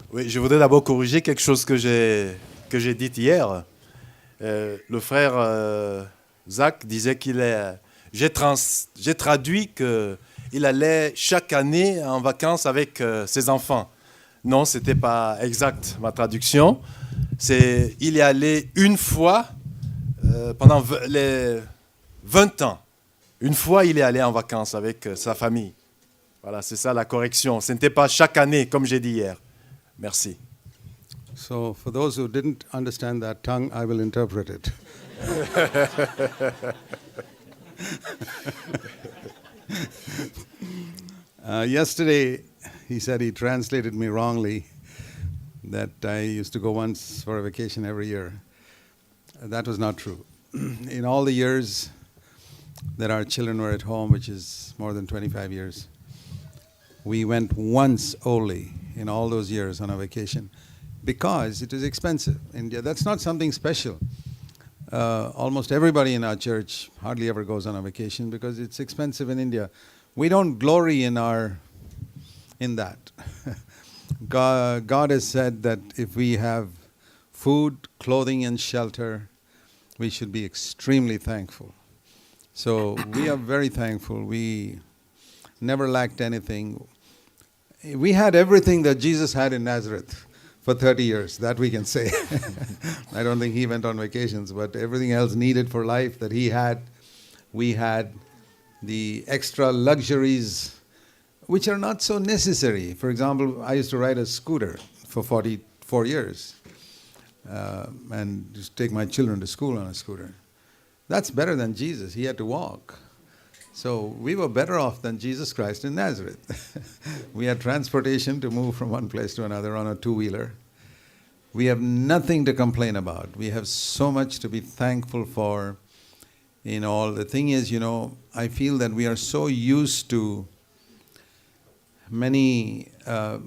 Oui, je voudrais d'abord corriger quelque chose que j'ai dit hier. Le frère Zach disait j'ai traduit qu'il allait chaque année en vacances avec ses enfants. Non, c'était pas exact ma traduction. Il y allait une fois pendant les 20 ans. Une fois, il est allé en vacances avec sa famille. Voilà, c'est ça la correction. Ce n'était pas chaque année, comme j'ai dit hier. Merci. So, for those who didn't understand that tongue, I will interpret it. Yesterday, he said he translated me wrongly, that I used to go once for a vacation every year. That was not true. In all the years that our children were at home, which is more than 25 years, we went once only in all those years on a vacation because it is expensive. India, that's not something special. Almost everybody in our church hardly ever goes on a vacation because it's expensive in India. We don't glory in that. God has said that if we have food, clothing, and shelter, we should be extremely thankful. So we are very thankful. We never lacked anything. We had everything that Jesus had in Nazareth for 30 years, that we can say. I don't think he went on vacations, but everything else needed for life that he had, we had. The extra luxuries, which are not so necessary. For example, I used to ride a scooter for 44 years and just take my children to school on a scooter. That's better than Jesus. He had to walk. So we were better off than Jesus Christ in Nazareth. We had transportation to move from one place to another on a two-wheeler. We have nothing to complain about. We have so much to be thankful for in all. The thing is, I feel that we are so used to many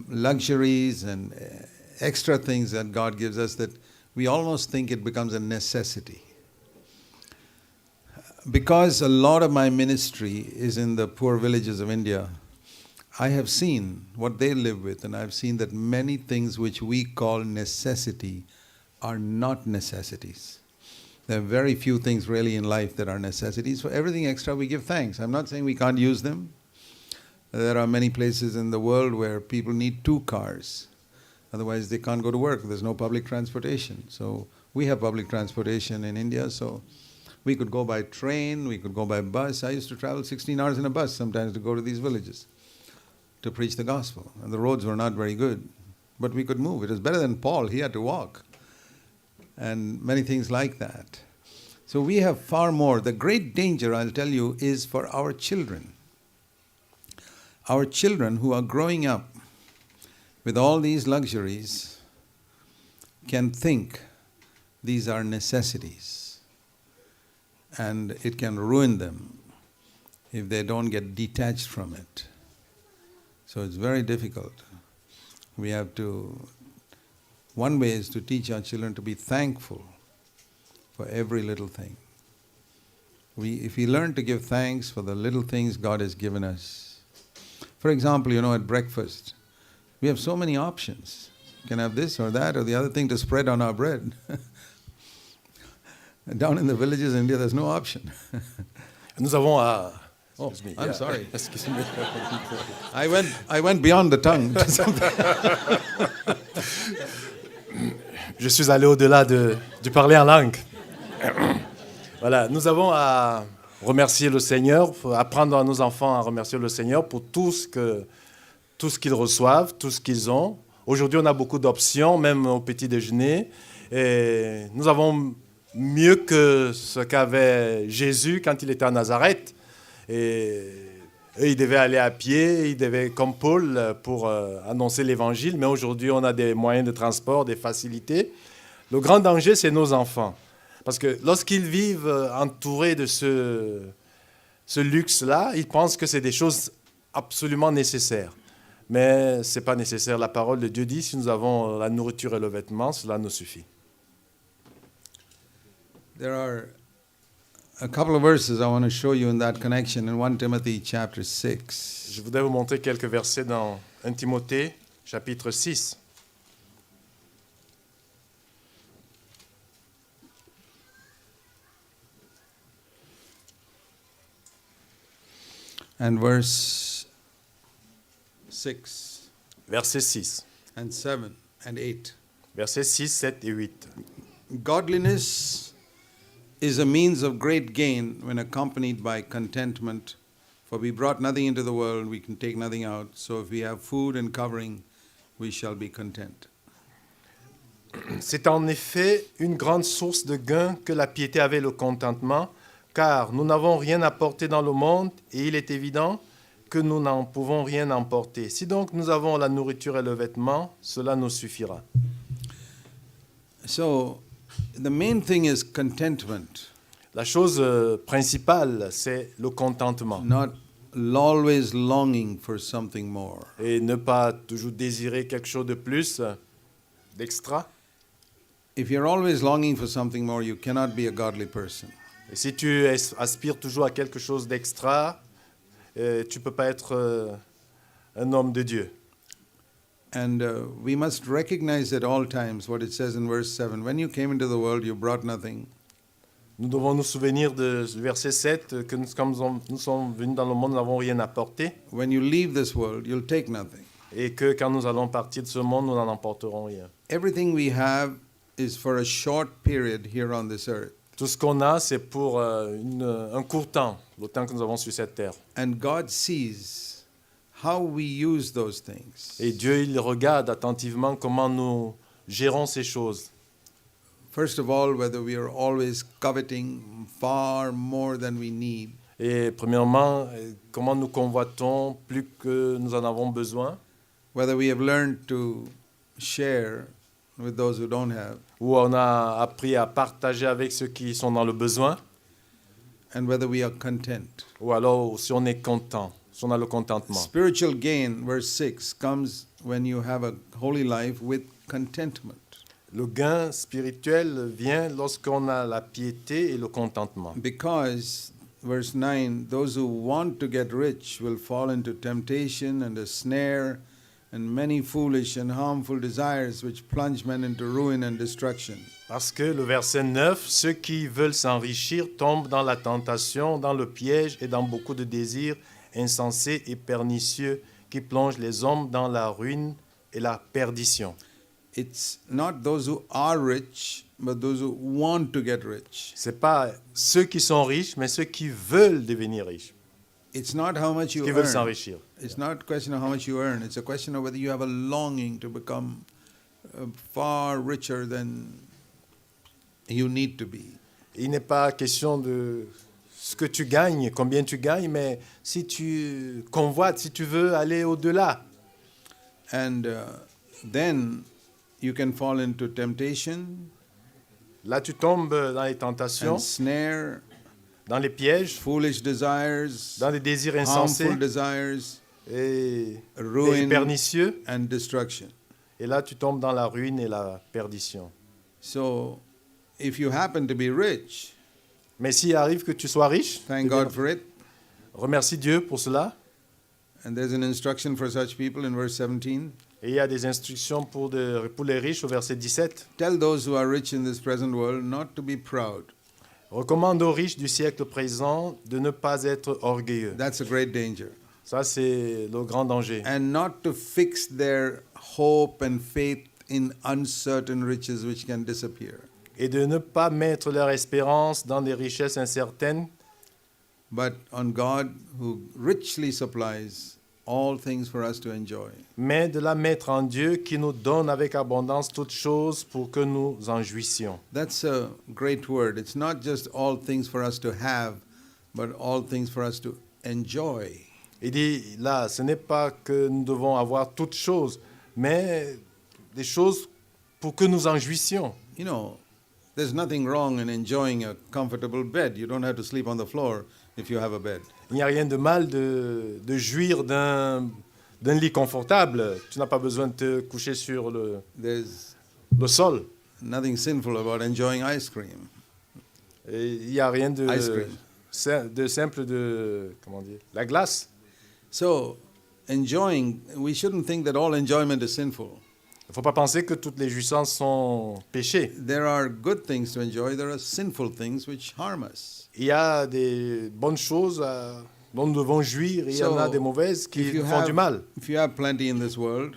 luxuries and extra things that God gives us that we almost think it becomes a necessity. Because a lot of my ministry is in the poor villages of India, I have seen what they live with, and I've seen that many things which we call necessity are not necessities. There are very few things really in life that are necessities. For everything extra, we give thanks. I'm not saying we can't use them. There are many places in the world where people need 2 cars. Otherwise, they can't go to work. There's no public transportation. So we have public transportation in India, so we could go by train, we could go by bus. I used to travel 16 hours in a bus sometimes to go to these villages to preach the gospel. And the roads were not very good, but we could move. It was better than Paul. He had to walk. And many things like that. So we have far more. The great danger, I'll tell you, is for our children. Our children who are growing up with all these luxuries can think these are necessities. And it can ruin them if they don't get detached from it. So it's very difficult. We have to, one way is to teach our children to be thankful for every little thing. If we learn to give thanks for the little things God has given us. For example, at breakfast, we have so many options. You can have this or that or the other thing to spread on our bread. Down in the villages in India, there's no option. Nous avons Excuse me. I'm sorry. Excuse me. I went beyond the tongue to something. Je suis allé au-delà du parler en langue. Voilà, nous avons à remercier le Seigneur, apprendre à nos enfants à remercier le Seigneur pour tout ce qu'ils reçoivent, tout ce qu'ils ont. Aujourd'hui, on a beaucoup d'options, même au petit déjeuner. Et nous avons mieux que ce qu'avait Jésus quand il était à Nazareth. Et il devait aller à pied, il devait, comme Paul, pour annoncer l'Évangile. Mais aujourd'hui, on a des moyens de transport, des facilités. Le grand danger, c'est nos enfants. Parce que lorsqu'ils vivent entourés de ce luxe-là, ils pensent que c'est des choses absolument nécessaires. Mais ce n'est pas nécessaire. La parole de Dieu dit, si nous avons la nourriture et le vêtement, cela nous suffit. There are a couple of verses I want to show you in that connection in 1 Timothy chapter 6. Je voudrais vous montrer quelques versets dans 1 Timothée, chapitre 6. and verse 6 Verset 6. and 7 and 8. Versets 6, 7 et 8. Godliness is a means of great gain when accompanied by contentment. For we brought nothing into the world, we can take nothing out. So if we have food and covering, we shall be content. C'est en effet une grande source de gain que la piété avait le contentement, car nous n'avons rien apporté dans le monde et il est évident que nous n'en pouvons rien emporter. Si donc nous avons la nourriture et le vêtement, cela nous suffira. So the main thing is contentment, La chose principale, c'est le contentement not always longing for something more. et ne pas toujours désirer quelque chose de plus, d'extra. If you're always longing for something more, you cannot be a godly person. Et si tu aspires toujours à quelque chose d'extra, tu ne peux pas être un homme de Dieu. And we must recognize at all times what it says in verse 7. When you came into the world, you brought nothing. Nous devons nous souvenir du verset 7, que comme nous sommes venus dans le monde, nous n'avons rien apporté, When you leave this world, you'll take nothing. et que quand nous allons partir de ce monde, nous n'en emporterons rien. Everything we have is for a short period here on this earth. Tout ce qu'on a, c'est pour un court temps, le temps que nous avons sur cette terre. And God sees how we use those things. Et Dieu, il regarde attentivement comment nous gérons ces choses. First of all, whether we are always coveting far more than we need. Et premièrement, comment nous convoitons plus que nous en avons besoin, Whether we have learned to share with those who don't have. ou on a appris à partager avec ceux qui sont dans le besoin, And whether we are content. ou alors si on est content, si on a le contentement. Spiritual gain, verse 6, comes when you have a holy life with contentment. Le gain spirituel vient lorsqu'on a la piété et le contentement. Because, verse 9, those who want to get rich will fall into temptation and a snare and many foolish and harmful desires which plunge men into ruin and destruction. Parce que le verset 9, ceux qui veulent s'enrichir tombent dans la tentation, dans le piège et dans beaucoup de désirs insensés et pernicieux qui plongent les hommes dans la ruine et la perdition. It's not those who are rich, but those who want to get rich. C'est pas ceux qui sont riches, mais ceux qui veulent devenir riches, It's not how much you qui veulent earn. s'enrichir. It's not a question of how much you earn. It's a question of whether you have a longing to become far richer than you need to be. Il n'est pas question de ce que tu gagnes, combien tu gagnes, mais si tu convoites, si tu veux aller au-delà. And then you can fall into temptation Là, tu tombes dans les tentations, and snare, dans les pièges, foolish desires, dans les désirs insensés harmful desires, et ruin pernicieux. and destruction. Et là, tu tombes dans la ruine et la perdition. So if you happen to be rich, Mais s'il arrive que tu sois riche, thank God for it. remercie Dieu pour cela. And there's an instruction for such people in verse 17. Et il y a des instructions pour les riches au verset 17. Tell those who are rich in this present world not to be proud. Recommande aux riches du siècle présent de ne pas être orgueilleux. That's a great danger. Ça, c'est le grand danger. And not to fix their hope and faith in uncertain riches which can disappear. Et de ne pas mettre leur espérance dans des richesses incertaines, But on God who richly supplies all things for us to enjoy. mais de la mettre en Dieu qui nous donne avec abondance toutes choses pour que nous en jouissions. That's a great word. It's not just all things for us to have, but all things for us to enjoy. Il dit là, ce n'est pas que nous devons avoir toutes choses, mais des choses pour que nous en jouissions. You know, there's nothing wrong in enjoying a comfortable bed. You don't have to sleep on the floor if you have a bed. Il n'y a rien de mal de jouir d'un lit confortable. Tu n'as pas besoin de te coucher sur There's le sol. nothing sinful about enjoying ice cream. Et il n'y a rien Ice cream. de simple comment dire, la glace. So, enjoying, we shouldn't think that all enjoyment is sinful. Il ne faut pas penser que toutes les jouissances sont péchées. There are good things to enjoy, there are sinful things which harm us. Il y a des bonnes choses dont nous devons jouir, et il y en a So, des mauvaises qui if you font du mal. have plenty in this world,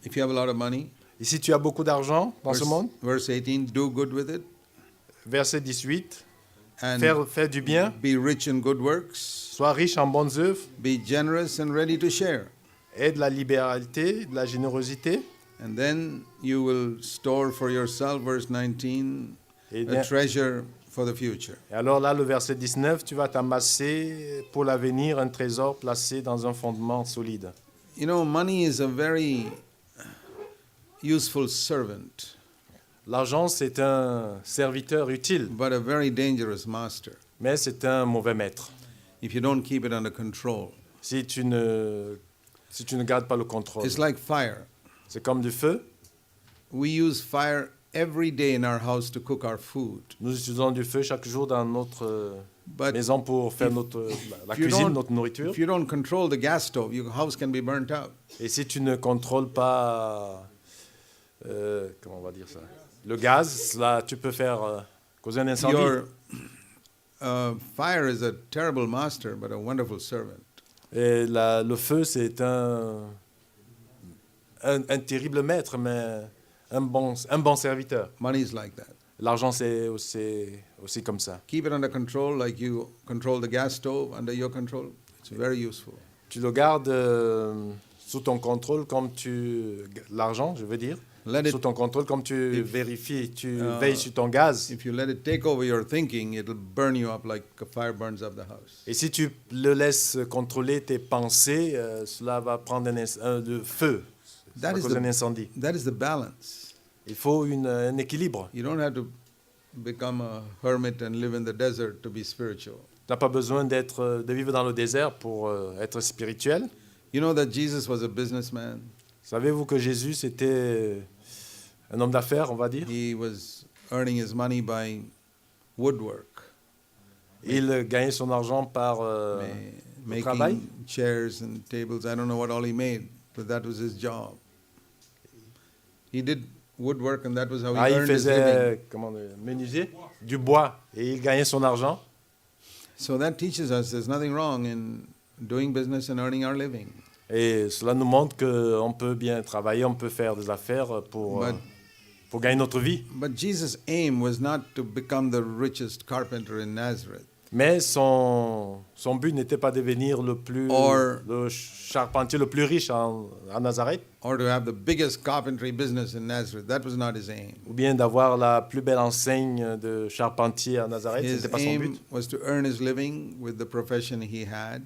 if you have a lot of money, Et si tu as beaucoup d'argent dans ce monde, verse 18, do good with it verset 18, and fais du bien, be rich in good works, sois riche en bonnes œuvres, be generous and ready to share. aie de la libéralité, de la générosité, And then you will store for yourself, verse 19, et, a treasure for the future. et alors là, le verset 19, tu vas t'amasser pour l'avenir un trésor placé dans un fondement solide. You know, money is a very useful servant, L'argent, c'est un serviteur utile, but a very dangerous master mais c'est un mauvais maître. if you don't keep it under control. Si tu ne gardes pas le contrôle. It's like fire. C'est comme du feu. We use fire every day in our house to cook our food. Nous utilisons du feu chaque jour dans notre But maison pour faire la if you cuisine, don't- notre nourriture. if you don't control the gas stove, your house can be burnt out. Et si tu ne contrôles pas, comment on va dire ça, le gaz, là, tu peux faire causer un incendie. Your fire is a terrible master, but a wonderful servant. Et le feu, c'est un terrible maître, mais un bon serviteur. Money is like that. L'argent, c'est aussi comme ça. Keep it under control like you control the gas stove under your control. It's very useful. Tu le gardes sous ton contrôle comme l'argent, je veux dire, Let it, sous ton contrôle comme tu vérifies, tu uh, veilles sur ton gaz. if you let it take over your thinking, it'll burn you up like a fire burns up the house. Et si tu le laisses contrôler tes pensées, cela va prendre le feu, ça That va is causer un the, incendie. that is the balance. Il faut un équilibre. You don't have to become a hermit and live in the desert to be spiritual. Tu n'as pas besoin de vivre dans le désert pour être spirituel. You know that Jesus was a businessman. Savez-vous que Jésus, c'était un homme d'affaires, on va dire? He was earning his money by woodwork, Il gagnait son argent par le travail. making chairs and tables. I don't know what all he made, but that was his job. He did woodwork and that was how he Il earned his living. faisait, menuisier, du bois, et il gagnait son argent. So that teaches us there's nothing wrong in doing business and earning our living. Et cela nous montre qu'on peut bien travailler, on peut faire des affaires pour gagner notre vie. But Jesus' aim was not to become the richest carpenter in Nazareth Mais son but n'était pas de devenir le charpentier le plus riche à Nazareth, or to have the biggest carpentry business in Nazareth. That was not his aim. ou bien d'avoir la plus belle enseigne de charpentier à Nazareth. Ce His n'était pas son aim but. was to earn his living with the profession he had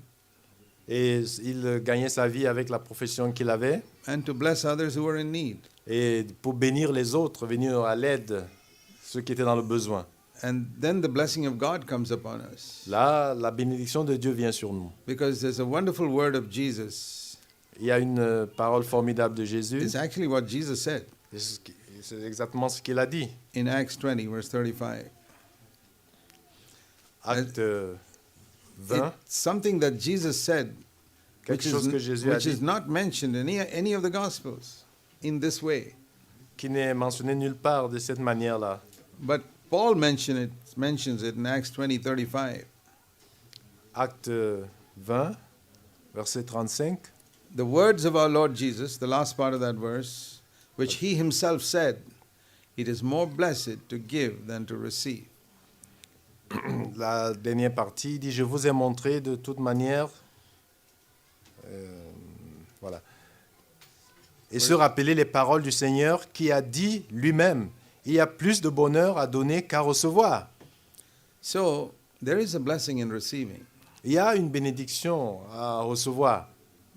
Et il gagnait sa vie avec la profession qu'il avait, and to bless others who were in need. et pour bénir les autres, venir à l'aide, ceux qui étaient dans le besoin. And then the blessing of God comes upon us. Là, la bénédiction de Dieu vient sur nous. Because there's a wonderful word of Jesus. Il y a une parole formidable de Jésus. It's actually what Jesus said Et c'est exactement ce qu'il a dit. in Acts 20, verse 35. Acte 20, It's something that Jesus said, quelque chose que Jésus a which is dit, not mentioned in any of the Gospels in this way. qui n'est mentionné nulle part de cette manière-là. But Paul mentions it in Acts 20:35. Acte 20, verset 35. The words of our Lord Jesus, the last part of that verse, which he himself said, it is more blessed to give than to receive. La dernière partie dit, je vous ai montré de toute manière, voilà, et se rappeler les paroles du Seigneur qui a dit lui-même, il y a plus de bonheur à donner qu'à recevoir. So there is a blessing in receiving. Il y a une bénédiction à recevoir.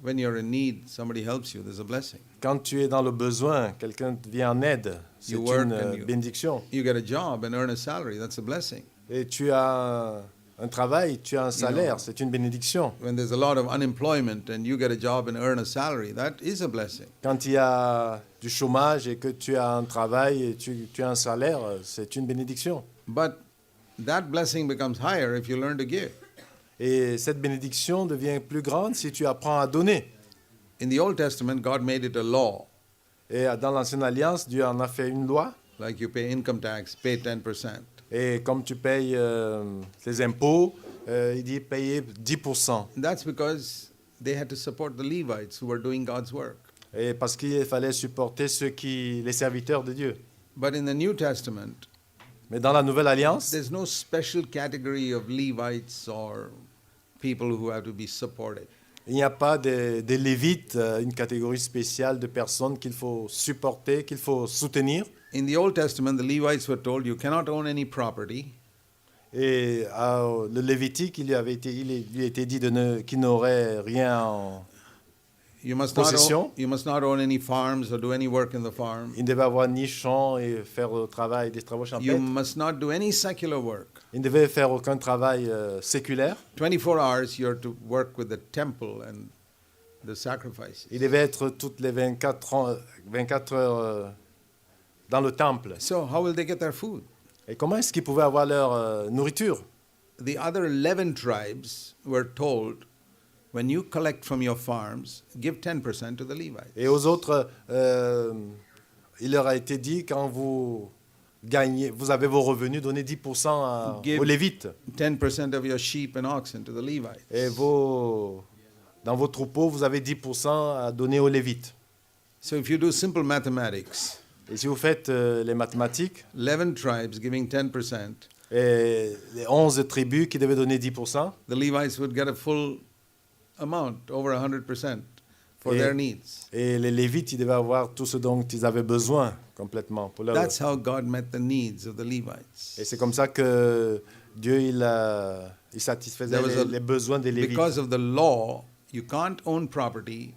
When you're in need, somebody helps you, there's a blessing. Quand tu es dans le besoin, quelqu'un te vient en aide, c'est You work une and bénédiction. You get a job and earn a salary, that's a blessing. Et tu as un travail, tu as un salaire, c'est une bénédiction. When there's a lot of unemployment and you get a job and earn a salary, that is a blessing. Quand il y a du chômage et que tu as un travail et tu as un salaire, c'est une bénédiction. But that blessing becomes higher if you learn to give. Et cette bénédiction devient plus grande si tu apprends à donner. In the Old Testament, God made it a law, Et dans l'Ancienne Alliance, Dieu en a fait une loi. like you pay income tax, pay 10%. Et comme tu payes tes impôts, Il dit payer 10%. That's because they had to support the Levites who were doing God's work. Et parce qu'il fallait supporter les serviteurs de Dieu. But in the New Testament, Mais dans la Nouvelle Alliance, there's no special category of Levites or people who have to be supported. il n'y a pas des Lévites, une catégorie spéciale de personnes qu'il faut supporter, qu'il faut soutenir. In the Old Testament, the Levites were told, you cannot own any property. Et le Lévitique, il lui a été dit qu'il n'aurait rien en You must possession. not own any farms or do any work in the farm. Il ne devait avoir ni champ et faire des travaux You champêtres. must not do any secular work. Il ne devait faire aucun travail séculaire. 24 hours you're to work with the temple and the sacrifices. Il devait être toutes les 24 heures dans le temple. So how will they get their food? Et comment est-ce qu'ils pouvaient avoir leur nourriture? The other 11 tribes were told, when you collect from your farms, give 10% to the Levites. Et aux autres, il leur a été dit, quand vous gagnez, vous avez vos revenus, donnez 10% aux Lévites. 10% of your sheep and oxen to the Levites. Et dans vos troupeaux, vous avez 10% à donner aux Lévites. So if you do simple mathematics, Et si vous faites les mathématiques, 11 tribes giving 10%, et les 11 tribus qui devaient donner 10%, the Levites would get a full amount, over 100% for their needs. et les Lévites, ils devaient avoir tout ce dont ils avaient besoin complètement. That's how God met the needs of the Levites. Et c'est comme ça que Dieu il satisfaisait les besoins des Lévites. Because of the law, you can't own property,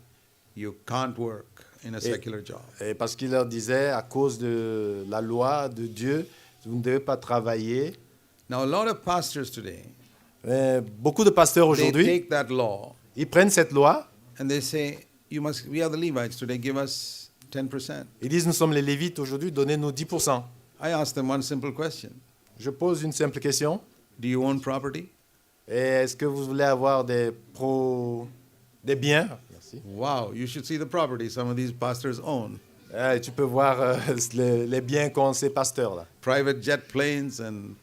you can't work in a secular job. Et parce qu'il leur disait, à cause de la loi de Dieu, vous ne devez pas travailler. Now, a lot of pastors today, Beaucoup de pasteurs they aujourd'hui, take that law ils prennent cette loi, and they say, we are the Levites today, give us 10%. ils disent, nous sommes les Lévites aujourd'hui, donnez-nous 10%. I ask them one simple question. Je pose une simple question. Do you own property? Et est-ce que vous voulez avoir des biens? Merci. Wow, you should see the property some of these pastors own. Tu peux voir les biens qu'ont ces pasteurs-là. Private jet planes and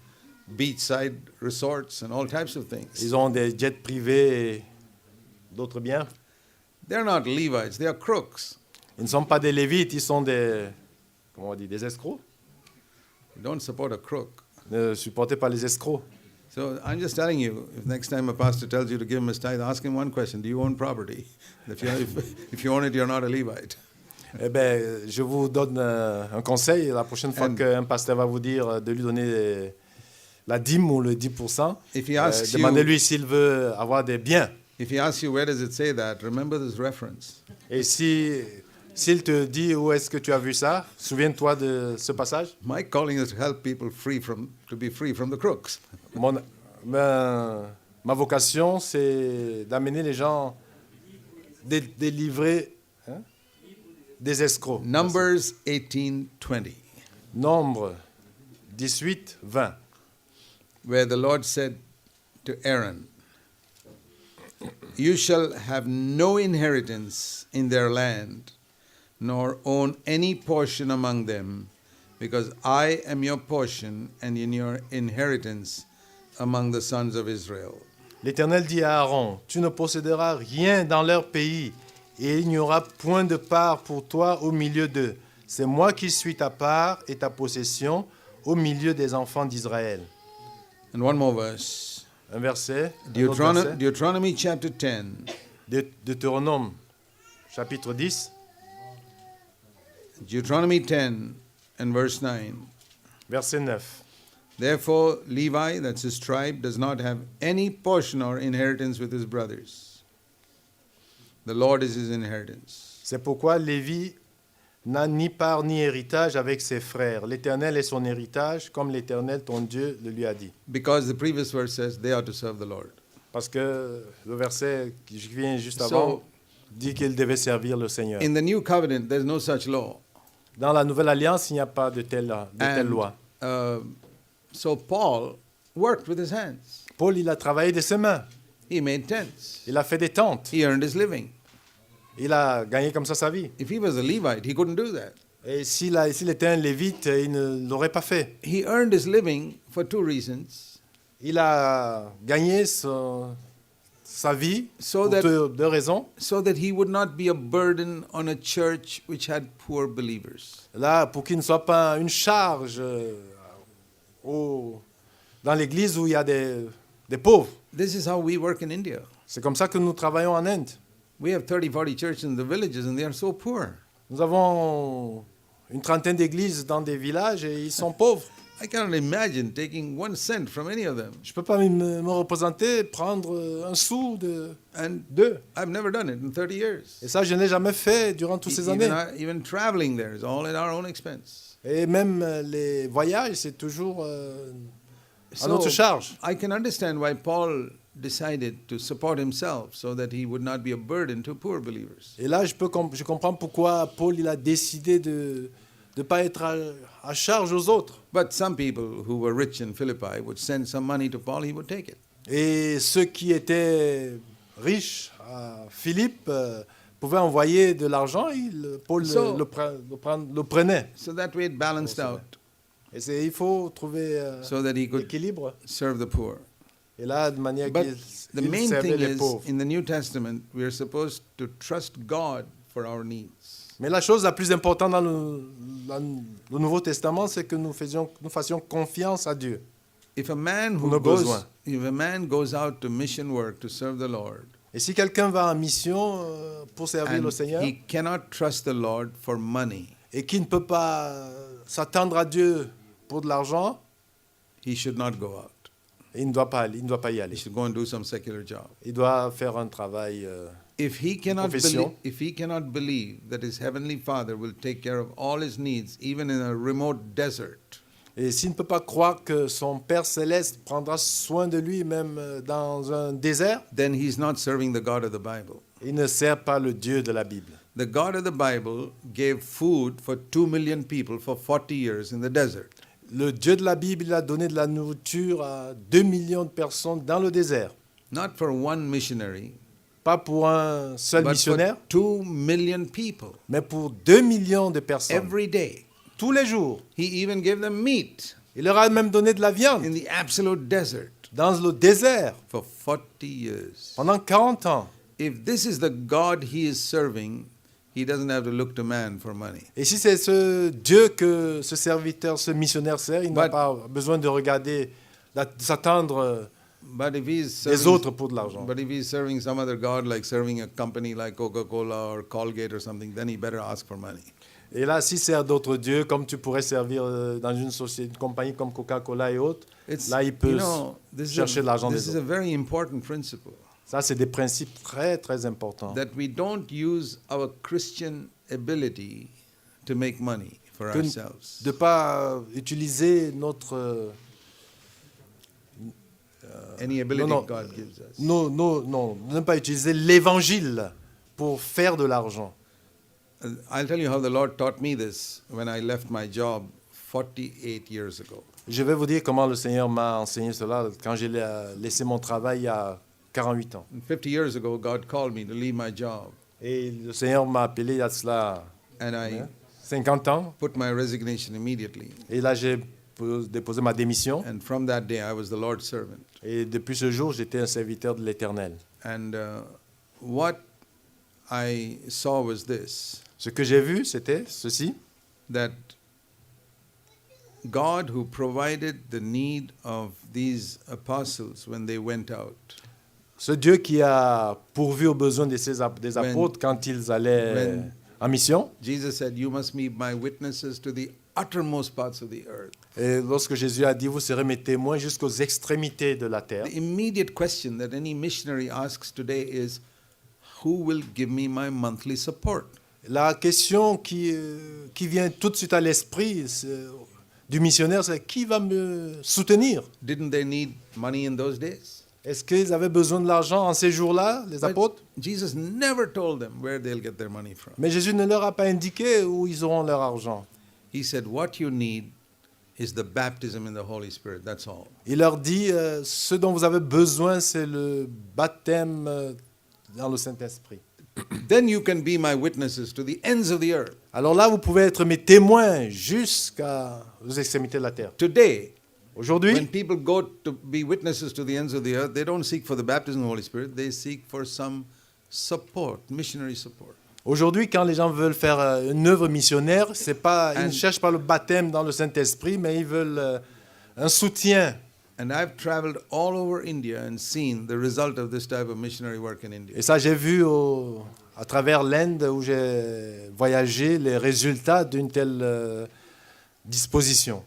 beachside resorts and all types of things. Ils ont des jets privés et d'autres biens. They're not Levites, they are crooks. Ils ne sont pas des Lévites, ils sont comment on dit, des escrocs. Don't support a crook. Ne supportez pas les escrocs. So I'm just telling you, if next time a pastor tells you to give him his tithe, ask him one question: do you own property? If you own it, you're not a Levite. Eh bien, je vous donne un conseil. La prochaine fois qu'un pasteur va vous dire de lui donner la dîme ou le 10%, If he asks demandez-lui s'il veut avoir des biens. If he asks you where does it say that, remember this reference. Et s'il te dit où est-ce que tu as vu ça, souviens-toi de ce passage. My calling is to help people to be free from the crooks. Ma vocation, c'est d'amener les gens, délivrer des escrocs. Numbers 18:20, Nombre 18, 20. where the Lord said to Aaron, "You shall have no inheritance in their land, nor own any portion among them, because I am your portion and in your inheritance among the sons of Israel." L'Éternel dit à Aaron, tu ne posséderas rien dans leur pays, et il n'y aura point de part pour toi au milieu d'eux. C'est moi qui suis ta part et ta possession au milieu des enfants d'Israël. And one more verse. Un verset. Un autre verset. Deuteronomy chapter 10. Deutéronome, chapitre 10. Deuteronomy 10 and verse 9. Verset 9. Therefore, Levi, that's his tribe, does not have any portion or inheritance with his brothers. The Lord is his inheritance. C'est pourquoi Lévi n'a ni part ni héritage avec ses frères. L'Éternel est son héritage, comme l'Éternel, ton Dieu, le lui a dit. Because the previous verse says they are to serve the Lord. Parce que le verset qui vient juste avant dit qu'il devait servir le Seigneur. In the new covenant, there's no such law. Dans la Nouvelle Alliance, il n'y a pas de telle loi. So Paul worked with his hands. Paul, il a travaillé de ses mains. He made tents. Il a fait des tentes. He earned his living. Il a gagné comme ça sa vie. If he was a Levite, he couldn't do that. Et s'il était un Lévite, il ne l'aurait pas fait. He earned his living for two reasons. Il a gagné sa vie So pour that- deux raisons. so that he would not be a burden on a church which had poor believers. Là, pour qu'il ne soit pas une charge dans l'église où il y a des pauvres. This is how we work in India. C'est comme ça que nous travaillons en Inde. We have 30, 40 churches in the villages and they are so poor. Nous avons une trentaine d'églises dans des villages et ils sont pauvres. I cannot imagine taking 1 cent from any of them. Je ne peux pas me représenter, prendre un sou And d'eux. I've never done it in 30 years. Et ça, je n'ai jamais fait durant toutes ces années. Even traveling there is all at our own expense. Et même les voyages, c'est toujours à So notre charge. I can understand why Paul decided to support himself so that he would not be a burden to poor believers. Et là, je comprends pourquoi Paul il a décidé de ne pas être à charge aux autres. But some people who were rich in Philippi would send some money to Paul, he would take it. Et ceux qui étaient riches à Philippe pouvaient envoyer de l'argent, Paul So- le prenait. So that way it balanced out Et il faut trouver so that he could l'équilibre. serve the poor. Et là, de manière But qu'il the main servait thing les is, pauvres. in the New Testament, we are supposed to trust God for our needs. Mais la chose la plus importante dans le Nouveau Testament, c'est que nous fassions confiance à Dieu. If a man Pour nos besoins. if a man goes out to mission work to serve the Lord, Et si quelqu'un va en mission pour servir and le Seigneur he cannot trust the Lord for money, et qui ne peut pas s'attendre à Dieu pour de l'argent, he should not go out. il ne doit pas y He aller. should go and do some secular job. Il doit faire un travail. If he cannot Profession. believe that his heavenly Father will take care of all his needs, even in a remote desert, Et s'il ne peut pas croire que son Père céleste prendra soin de lui, même dans un désert, then he's not serving the God of the Bible. il ne sert pas le Dieu de la Bible. The God of the Bible gave food for 2 million people for 40 years in the desert. Le Dieu de la Bible, il a donné de la nourriture à 2 millions de personnes dans le désert. Not for one missionary, Pas pour un seul but missionnaire, for 2 million people mais pour 2 millions de personnes. every day. Tous les jours. He even gave them meat Il leur a même donné de la viande in the absolute desert dans le désert for 40 years. pendant 40 ans. If this is the God he is serving, he doesn't have to look to man for money. Et si c'est ce Dieu que ce serviteur, ce missionnaire sert, il n'a But- pas besoin de regarder, de s'attendre But if he's des serving, autres pour de l'argent. but if he's serving some other God, like serving a company like Coca-Cola or Colgate or something, then he better ask for money. Et là, s'il sert d'autres dieux, comme tu pourrais servir dans une société, une compagnie comme Coca-Cola et autres, là, il peut chercher de l'argent this des is a autres. very important principle. Ça, c'est des principes très, très importants. That we don't use our Christian ability to make money for Que- ourselves. De ne pas utiliser notre... Any ability no. God gives us. non, de ne pas utiliser l'évangile pour faire de l'argent. I'll tell you how the Lord taught me this when I left my job 48 years ago. Je vais vous dire comment le Seigneur m'a enseigné cela quand j'ai laissé mon travail il y a 48 ans. 50 years ago, God called me to leave my job, Et le Seigneur m'a appelé il y a cela and I 50 ans. put my resignation immediately. Et là, j'ai déposé ma démission. And from that day, I was the Lord's servant. Et depuis ce jour, j'étais un serviteur de l'Éternel. And what I saw was this, Ce que j'ai vu, c'était ceci, that God, who provided the need of these apostles when they went out, ce Dieu qui a pourvu aux besoins des apôtres quand ils allaient when- en mission. Jesus said, "You must be my witnesses to the uttermost parts of the earth." Et lorsque Jésus a dit, vous serez mes témoins jusqu'aux extrémités de la terre. The immediate question that any missionary asks today is, who will give me my monthly support? La question qui vient tout de suite à l'esprit du missionnaire, c'est qui va me soutenir? Didn't they need money in those days? Est-ce qu'ils avaient besoin de l'argent en ces jours-là, les But apôtres? Jesus never told them where they'll get their money from. Mais Jésus ne leur a pas indiqué où ils auront leur argent. He said, what you need is the baptism in the Holy Spirit. That's all. Il leur dit, ce dont vous avez besoin, c'est le baptême dans le Saint-Esprit. Then you can be my witnesses to the ends of the earth. Alors là, vous pouvez être mes témoins jusqu'aux extrémités de la terre. Today, Aujourd'hui, when people go to be witnesses to the ends of the earth, they don't seek for the baptism of the Holy Spirit, they seek for some support, missionary support. Aujourd'hui, quand les gens veulent faire une œuvre missionnaire, c'est pas, ils ne cherchent pas le baptême dans le Saint-Esprit, mais ils veulent un soutien. And I've traveled all over India and seen the result of this type of missionary work in India. Et ça, j'ai vu à travers l'Inde où j'ai voyagé les résultats d'une telle disposition.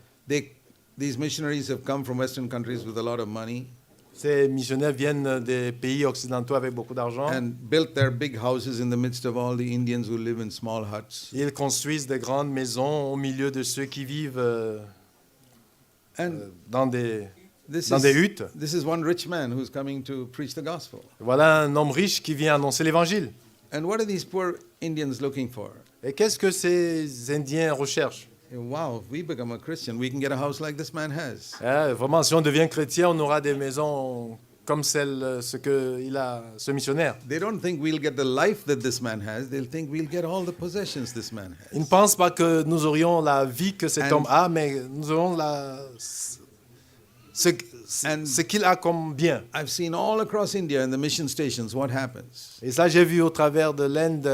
These missionaries have come from Western countries with a lot of money Ces missionnaires viennent des pays occidentaux avec beaucoup d'argent. and built their big houses in the midst of all the Indians who live in small huts. Ils construisent des grandes maisons au milieu de ceux qui vivent And dans des this huttes. this is one rich man who's coming to preach the gospel. Voilà un homme riche qui vient annoncer l'évangile. And what are these poor Indians looking for? Et qu'est-ce que ces Indiens recherchent? Wow, if we become a Christian, we can get a house like this man has. Vraiment, si on devient chrétien, on aura des maisons comme ce missionnaire. They don't think we'll get the life that this man has. They'll think we'll get all the possessions this man has. Ils ne pensent pas que nous aurions la vie que cet And- homme a, mais nous aurons ce qu'il a comme bien. I've seen all across India in the mission stations what happens. Et ça, j'ai vu au travers de l'Inde,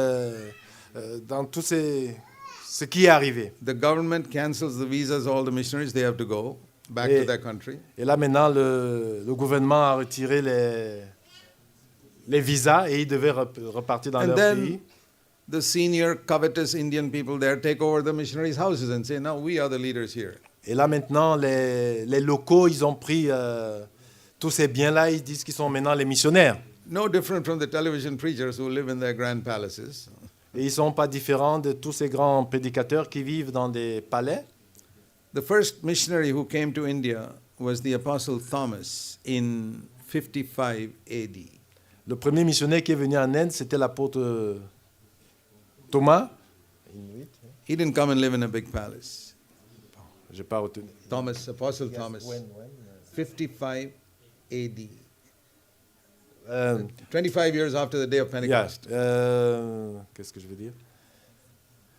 dans tout ce qui est arrivé. The government cancels the visas, all the missionaries, they have to go back Et- to their country. Et là, maintenant, le gouvernement a retiré les visas et ils devaient repartir dans And leur then pays. the senior covetous Indian people there take over the missionaries' houses and say, now we are the leaders here. Et là, maintenant, les locaux, ils ont pris tous ces biens-là, ils disent qu'ils sont maintenant les missionnaires. No different from the television preachers who live in their grand palaces. Et ils ne sont pas différents de tous ces grands prédicateurs qui vivent dans des palais. The first missionary who came to India was the Apostle Thomas in 55 AD. Le premier missionnaire qui est venu en Inde, c'était l'apôtre Thomas. He didn't come and live in a big palace. Je n'ai pas retenu. Thomas, Apostle Thomas, 55 AD. 25 years after the day of Pentecost. Qu'est-ce que je veux dire?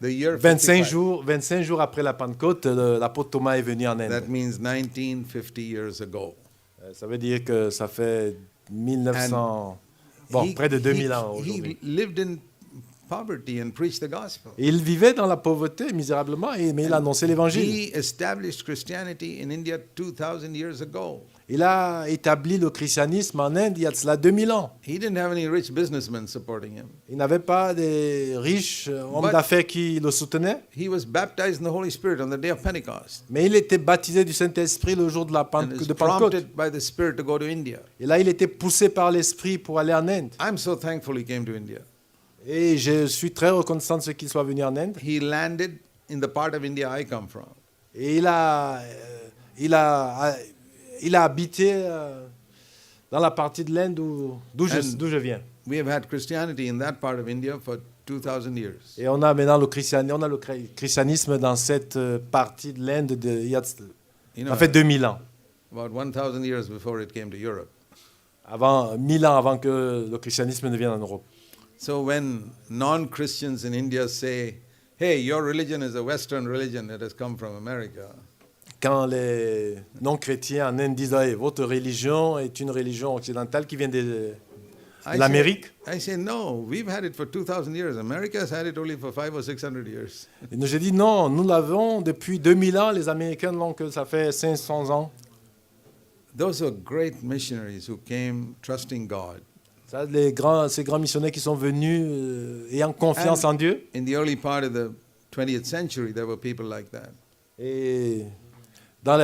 The year 25 55. 25 jours après la Pentecôte, l'apôtre Thomas est venu en Inde. That means 1950 years ago. Ça veut dire que ça fait 1900, He- près de 2000 he- ans aujourd'hui. He lived in poverty and preached the gospel. Et il vivait dans la pauvreté misérablement, mais il a annoncé l'évangile. He established Christianity in India 2000 years ago. Il a établi le christianisme en Inde il y a de cela 2000 ans. He didn't have any rich businessmen supporting him. Il n'avait pas des riches hommes But- d'affaires qui le soutenaient, He was baptized in the Holy Spirit on the day of Pentecost mais il était baptisé du Saint-Esprit le jour de la and is de Pentecôte. prompted by the Spirit to go to India. Et là, il était poussé par l'Esprit pour aller en Inde. I'm so thankful he came to India. Et je suis très reconnaissant de ce qu'il soit venu en Inde. He landed in the part of India I come from. Et il a habité dans la partie de l'Inde d'où je viens. We have had Christianity in that part of India for 2000 years. Et on a maintenant le christianisme dans cette partie de l'Inde You ça know, fait 2000 ans. about 1000 years before it came to Europe. 1000 ans avant que le christianisme ne vienne en Europe. So when non-Christians in India say, hey, your religion is a Western religion that has come from America, Quand les non-chrétiens en Inde disent hey, votre religion est une religion occidentale qui vient de l'Amérique, I say, no, we've had it for 2000 years. America has had it only for 500 or 600 years. et je dis non, nous l'avons depuis 2000 ans, les Américains l'ont que ça fait 500 ans. Those are great missionaries who came trusting God. Ça, ces grands missionnaires qui sont venus ayant confiance And- en Dieu. In the early part of the 20th century, there were people like that. Et dans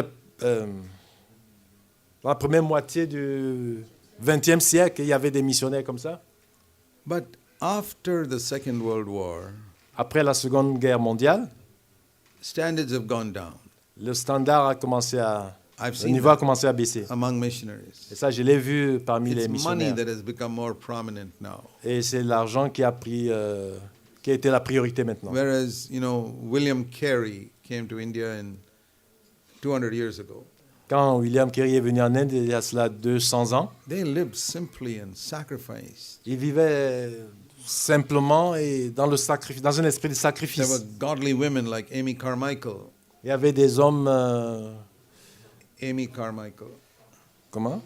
la première moitié du XXe siècle, il y avait des missionnaires comme ça. But after the Second World War, Après la Seconde Guerre mondiale, standards have gone down le standard a commencé I've le seen niveau a that. commencé à baisser. among missionaries. Et ça, je l'ai vu parmi les It's money missionnaires. that has become more prominent now. Et c'est l'argent qui a été la priorité maintenant. Whereas, you know, William Carey came to India in 200 years ago. Quand William Carey est venu en Inde, il y a cela 200 ans, They lived simply and sacrificed. il vivait simplement et dans un esprit de There sacrifice. were godly women like Amy Carmichael. Il y avait des hommes Amy Carmichael. Comment?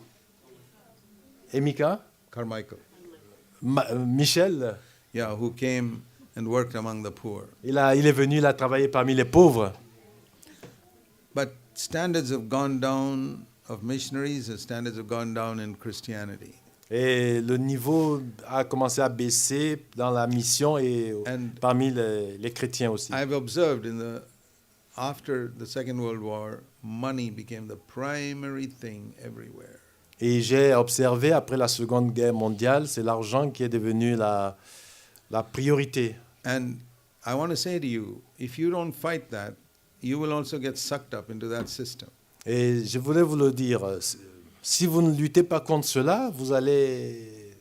Emika? Carmichael. Michel, Yeah, who came and worked among the poor. il est venu, il a travaillé parmi les pauvres. But standards have gone down of missionaries, and standards have gone down in Christianity. Et le niveau a commencé à baisser dans la mission et And parmi les chrétiens aussi. I've observed after the Second World War, money became the primary thing everywhere. Et j'ai observé, après la Seconde Guerre mondiale, c'est l'argent qui est devenu la priorité. And I want to say to you, if you don't fight that, you will also get sucked up into that system. Et je voulais vous le dire, si vous ne luttez pas contre cela, vous allez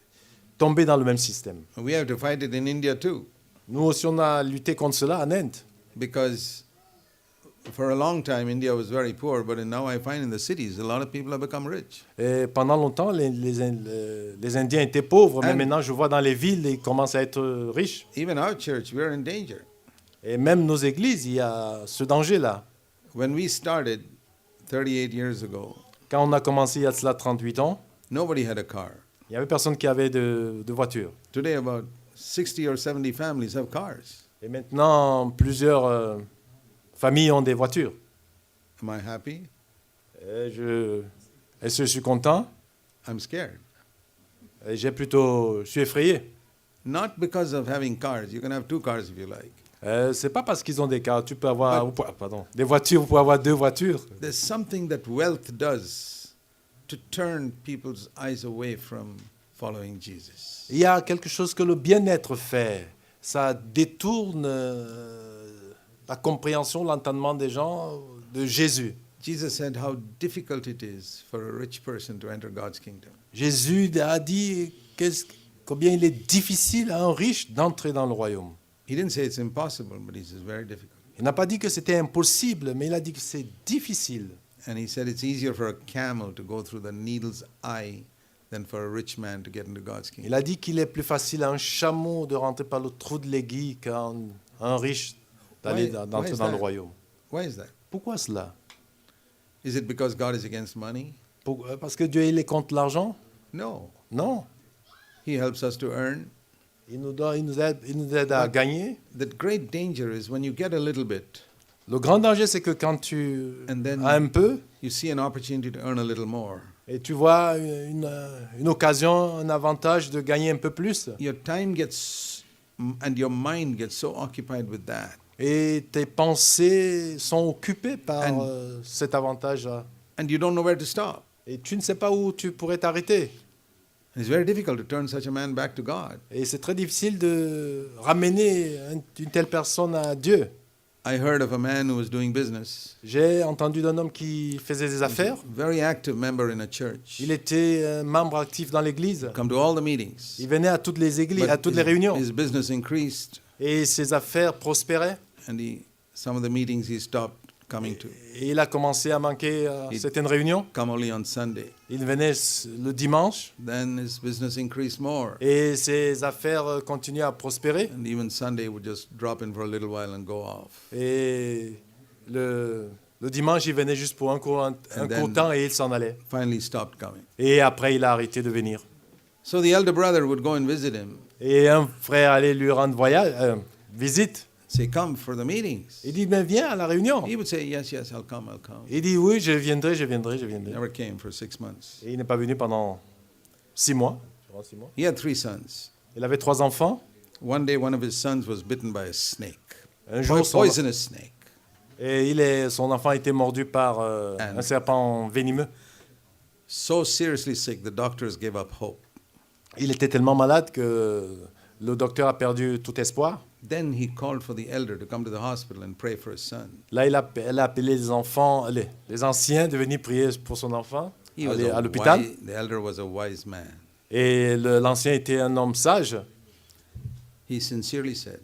tomber dans le même système. We have to fight it in India too, Nous aussi, on a lutté contre cela en Inde. because for a long time India was very poor, but now I find in the cities a lot of people have become rich. Et pendant longtemps, les Indiens étaient pauvres, mais And- maintenant, je vois dans les villes, ils commencent à être riches. Even our church, we're in danger. Et même nos églises, il y a ce danger-là. When we started 38 years ago, Quand on a commencé il y a de cela 38 ans, nobody had a car. il n'y avait personne qui avait de voiture. Today, about 60 or 70 families have cars. Et maintenant, plusieurs familles ont des voitures. Am I happy? Est-ce que je suis content? I'm scared. Et je suis effrayé. Not because of having cars. You can have two cars if you like. C'est pas parce qu'ils ont des cars, tu peux avoir, des voitures, vous pouvez avoir deux voitures. There's something that wealth does to turn people's eyes away from following Jesus. Il y a quelque chose que le bien-être fait. Ça détourne la compréhension, l'entendement des gens de Jésus. Jesus said how difficult it is for a rich person to enter God's kingdom. Jésus a dit combien il est difficile à un riche d'entrer dans le royaume. He didn't say it's impossible, but he says very difficult. Il n'a pas dit que c'était impossible, mais il a dit que c'est difficile. And he said it's easier for a camel to go through the needle's eye than for a rich man to get into God's Il kingdom. a dit qu'il est plus facile à un chameau de rentrer par le trou de l'aiguille qu'à un riche Why d'entrer is dans le that? royaume. Why is that? Pourquoi cela? Is it because God is against money? Parce que Dieu il est contre l'argent? No. Non. He helps us to earn. Il nous aide à gagner. The great danger is when you get a little bit Le grand danger, c'est que quand tu and then as un peu you see an opportunity to earn a little more, et tu vois une occasion, un avantage de gagner un peu plus, your time gets and your mind gets so occupied with that. et tes pensées sont occupées par And- cet avantage-là. And you don't know where to stop. Et tu ne sais pas où tu pourrais t'arrêter. It's very difficult to turn such a man back to God. Et c'est très difficile de ramener une telle personne à Dieu. I heard of a man who was doing business. J'ai entendu d'un homme qui faisait des affaires. Very active member in a church. Il était un membre actif dans l'église. Come to all the meetings. Il venait à toutes les églises, But à toutes les réunions. his business increased, Et ses affaires prospéraient. and some of the meetings he stopped coming to. Et il a commencé à manquer certaines réunions. Come only on Sunday. Il venait le dimanche. Then his business increased more. Et ses affaires continuaient à prospérer. And even Sunday would just drop in for a little while and go off. Et le dimanche, il venait juste pour un court temps et il s'en allait. Finally stopped coming. Et après, il a arrêté de venir. So the elder brother would go and visit him. Et un frère allait lui rendre visite. Say, come for the meetings. Il dit, mais viens à la réunion. He would say, yes, I'll come. Il dit, oui, je viendrai. Never came for 6 months. Et il n'est pas venu pendant 6 mois. He had 3 sons. Il avait 3 enfants. One day, one of his sons was bitten by a snake. Un jour, Poisonous snake. et son enfant a été mordu par un serpent venimeux. So seriously sick, the doctors gave up hope. Il était tellement malade que le docteur a perdu tout espoir. Then he called for the elder to come to the hospital and pray for his son. Là, il a appelé les enfants, les anciens de venir prier pour son enfant He was à l'hôpital. the elder was a wise man. Et l'ancien était un homme sage. He sincerely said,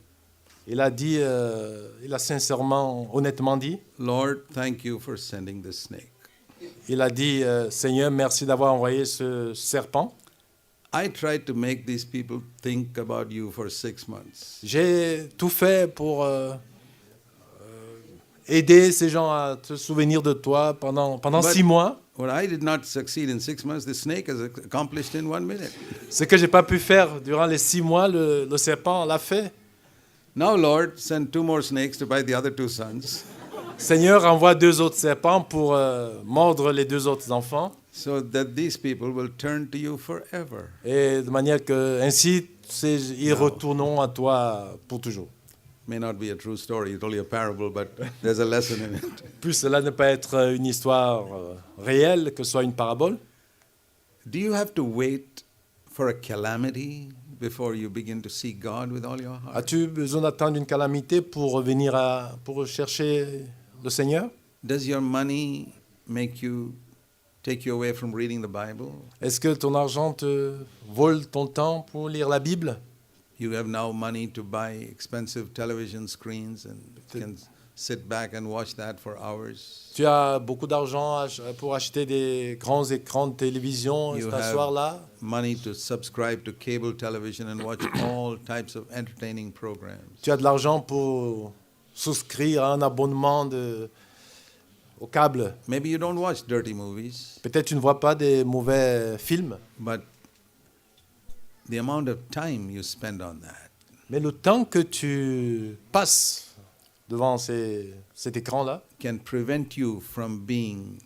Il a sincèrement, honnêtement dit, Lord, thank you for sending the snake. il a dit, Seigneur, merci d'avoir envoyé ce serpent. I tried to make these people think about you for 6 months. J'ai tout fait pour aider ces gens à se souvenir de toi pendant But- 6 mois. What I did not succeed in 6 months, the snake has accomplished in 1 minute. Ce que j'ai pas pu faire durant les 6 mois, le serpent l'a fait. Now, Lord, send 2 more snakes to bite the other 2 sons, Seigneur envoie 2 autres serpents pour mordre les 2 autres enfants, so that these people will turn to you forever. et de manière que ainsi ils Wow. retourneront à toi pour toujours. May not be a true story, it's only a parable, but there's a lesson in it. Plus cela ne peut être une histoire réelle que ce soit une parabole. Do you have to wait for a calamity before you begin to seek God with all your heart? As-tu besoin d'attendre une calamité pour revenir pour chercher le Seigneur? Does your money take you away from reading the Bible? Est-ce que ton argent te vole ton temps pour lire la Bible? You have now money to buy expensive television screens and can sit back and watch that for hours. Tu as beaucoup d'argent pour acheter des grands écrans de télévision et You t'asseoir have là. money to subscribe to cable television and watch all types of entertaining programs. Tu as de l'argent pour souscrire à un abonnement au câble. Maybe you don't watch dirty movies, Peut-être tu ne vois pas des mauvais films, but the amount of time you spend on that mais le temps que tu passes devant cet écran-là can prevent you from being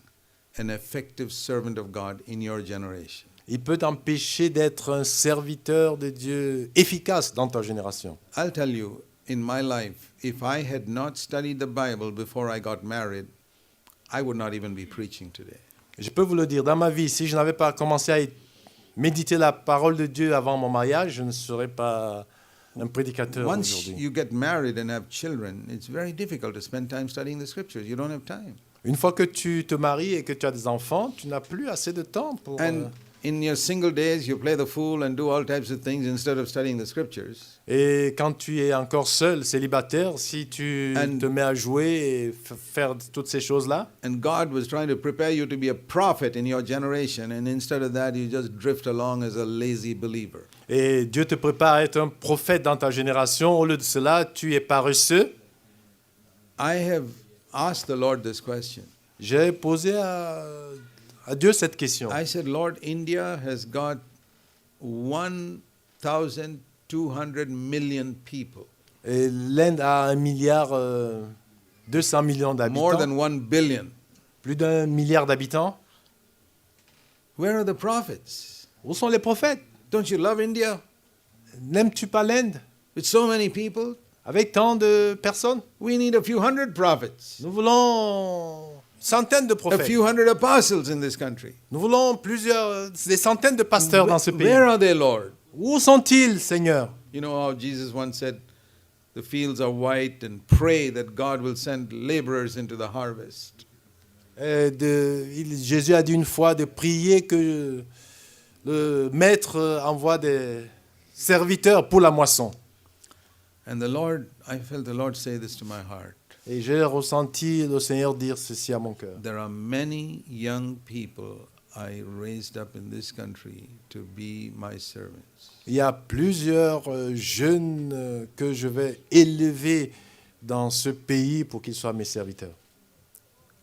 an effective servant of God in your generation. il peut t'empêcher d'être un serviteur de Dieu efficace dans ta génération. I'll tell you, in my life, if I had not studied the Bible before I got married, I would not even be preaching today. Je peux vous le dire, dans ma vie, si je n'avais pas commencé à méditer la parole de Dieu avant mon mariage, je ne serais pas un prédicateur Once aujourd'hui. you get married and have children, it's very difficult to spend time studying the scriptures. You don't have time. Une fois que tu te maries et que tu as des enfants, tu n'as plus assez de temps pour... And in your single days, you play the fool and do all types of things instead of studying the scriptures. Et quand tu es encore seul, célibataire, si tu And- te mets à jouer et faire toutes ces choses-là, And God was trying to prepare you to be a prophet in your generation, and instead of that, you just drift along as a lazy believer. et Dieu te prépare à être un prophète dans ta génération, au lieu de cela, tu es paresseux. I have asked the Lord this question. J'ai posé à Dieu cette question. I said, Lord, India has got 1,200 million people, Et l'Inde a 1 milliard 200 millions more than d'habitants, 1 billion. plus d'1 milliard d'habitants. Where are the prophets? Où sont les prophètes? Don't you love India? N'aimes-tu pas l'Inde? With so many people, Avec tant de personnes, we need a few hundred prophets, nous voulons centaines de a prophètes. few hundred apostles in this country. Nous voulons des centaines de pasteurs dans ce pays. Where are they, Lord? Où sont-ils, Seigneur? You know how Jesus once said, the fields are white, and pray that God will send laborers into the harvest. Jésus a dit une fois de prier que le maître envoie des serviteurs pour la moisson. And I felt the Lord say this to my heart. Et j'ai ressenti le Seigneur dire ceci à mon cœur. There are many young people I raised up in this country to be my servants. Il y a plusieurs jeunes que je vais élever dans ce pays pour qu'ils soient mes serviteurs.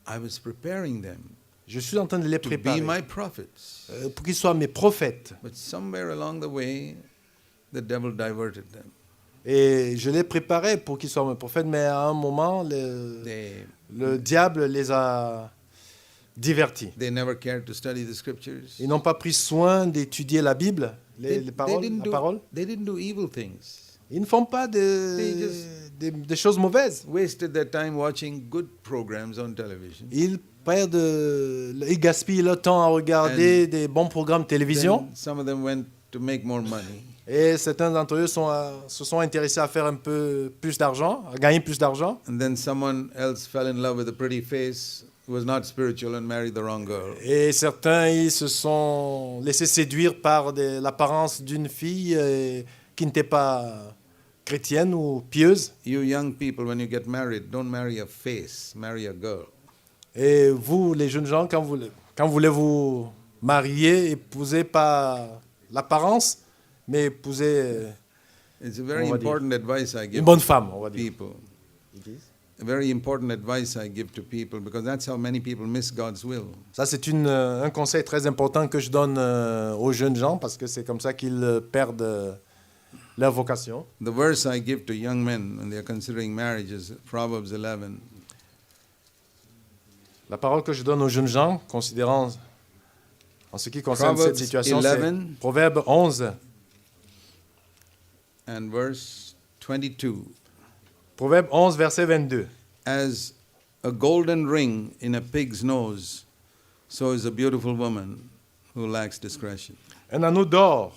I was preparing them Je suis en train de les to be préparer my prophets. pour qu'ils soient mes prophètes. But somewhere along the way, the devil diverted them. Et je les préparais pour qu'ils soient mes prophètes, mais à un moment, le diable les a divertis. They never cared to study the scriptures. Ils n'ont pas pris soin d'étudier la Bible, les paroles, la parole. They didn't do evil things. Ils ne font pas des choses mauvaises. Wasted their time watching good programs on television. Ils gaspillent leur temps à regarder des bons programmes de télévision. Then some of them went to make more money. Et certains d'entre eux se sont intéressés à faire un peu plus d'argent, à gagner plus d'argent. And then someone else fell in love with a pretty face who was not spiritual and married the wrong girl. Et certains, ils se sont laissés séduire par l'apparence d'une fille qui n'était pas chrétienne ou pieuse. You young people, when you get married, don't marry a face, marry a girl. Et vous, les jeunes gens, quand vous voulez vous marier, épousez pas l'apparence, mais épousez It's a very On va dire. important advice I une give bonne femme, on va dire. people. a very important advice I give to people because that's how many people miss God's will. Ça, c'est un conseil très important que je donne aux jeunes gens parce que c'est comme ça qu'ils perdent leur vocation. The verse I give to young men when they are considering marriage is Proverbs 11. La parole que je donne aux jeunes gens, considérant en ce qui concerne cette situation, c'est Proverbe 11 and verse 22. Proverbe 11, verset 22. As a golden ring in a pig's nose, so is a beautiful woman who lacks discretion. Un anneau d'or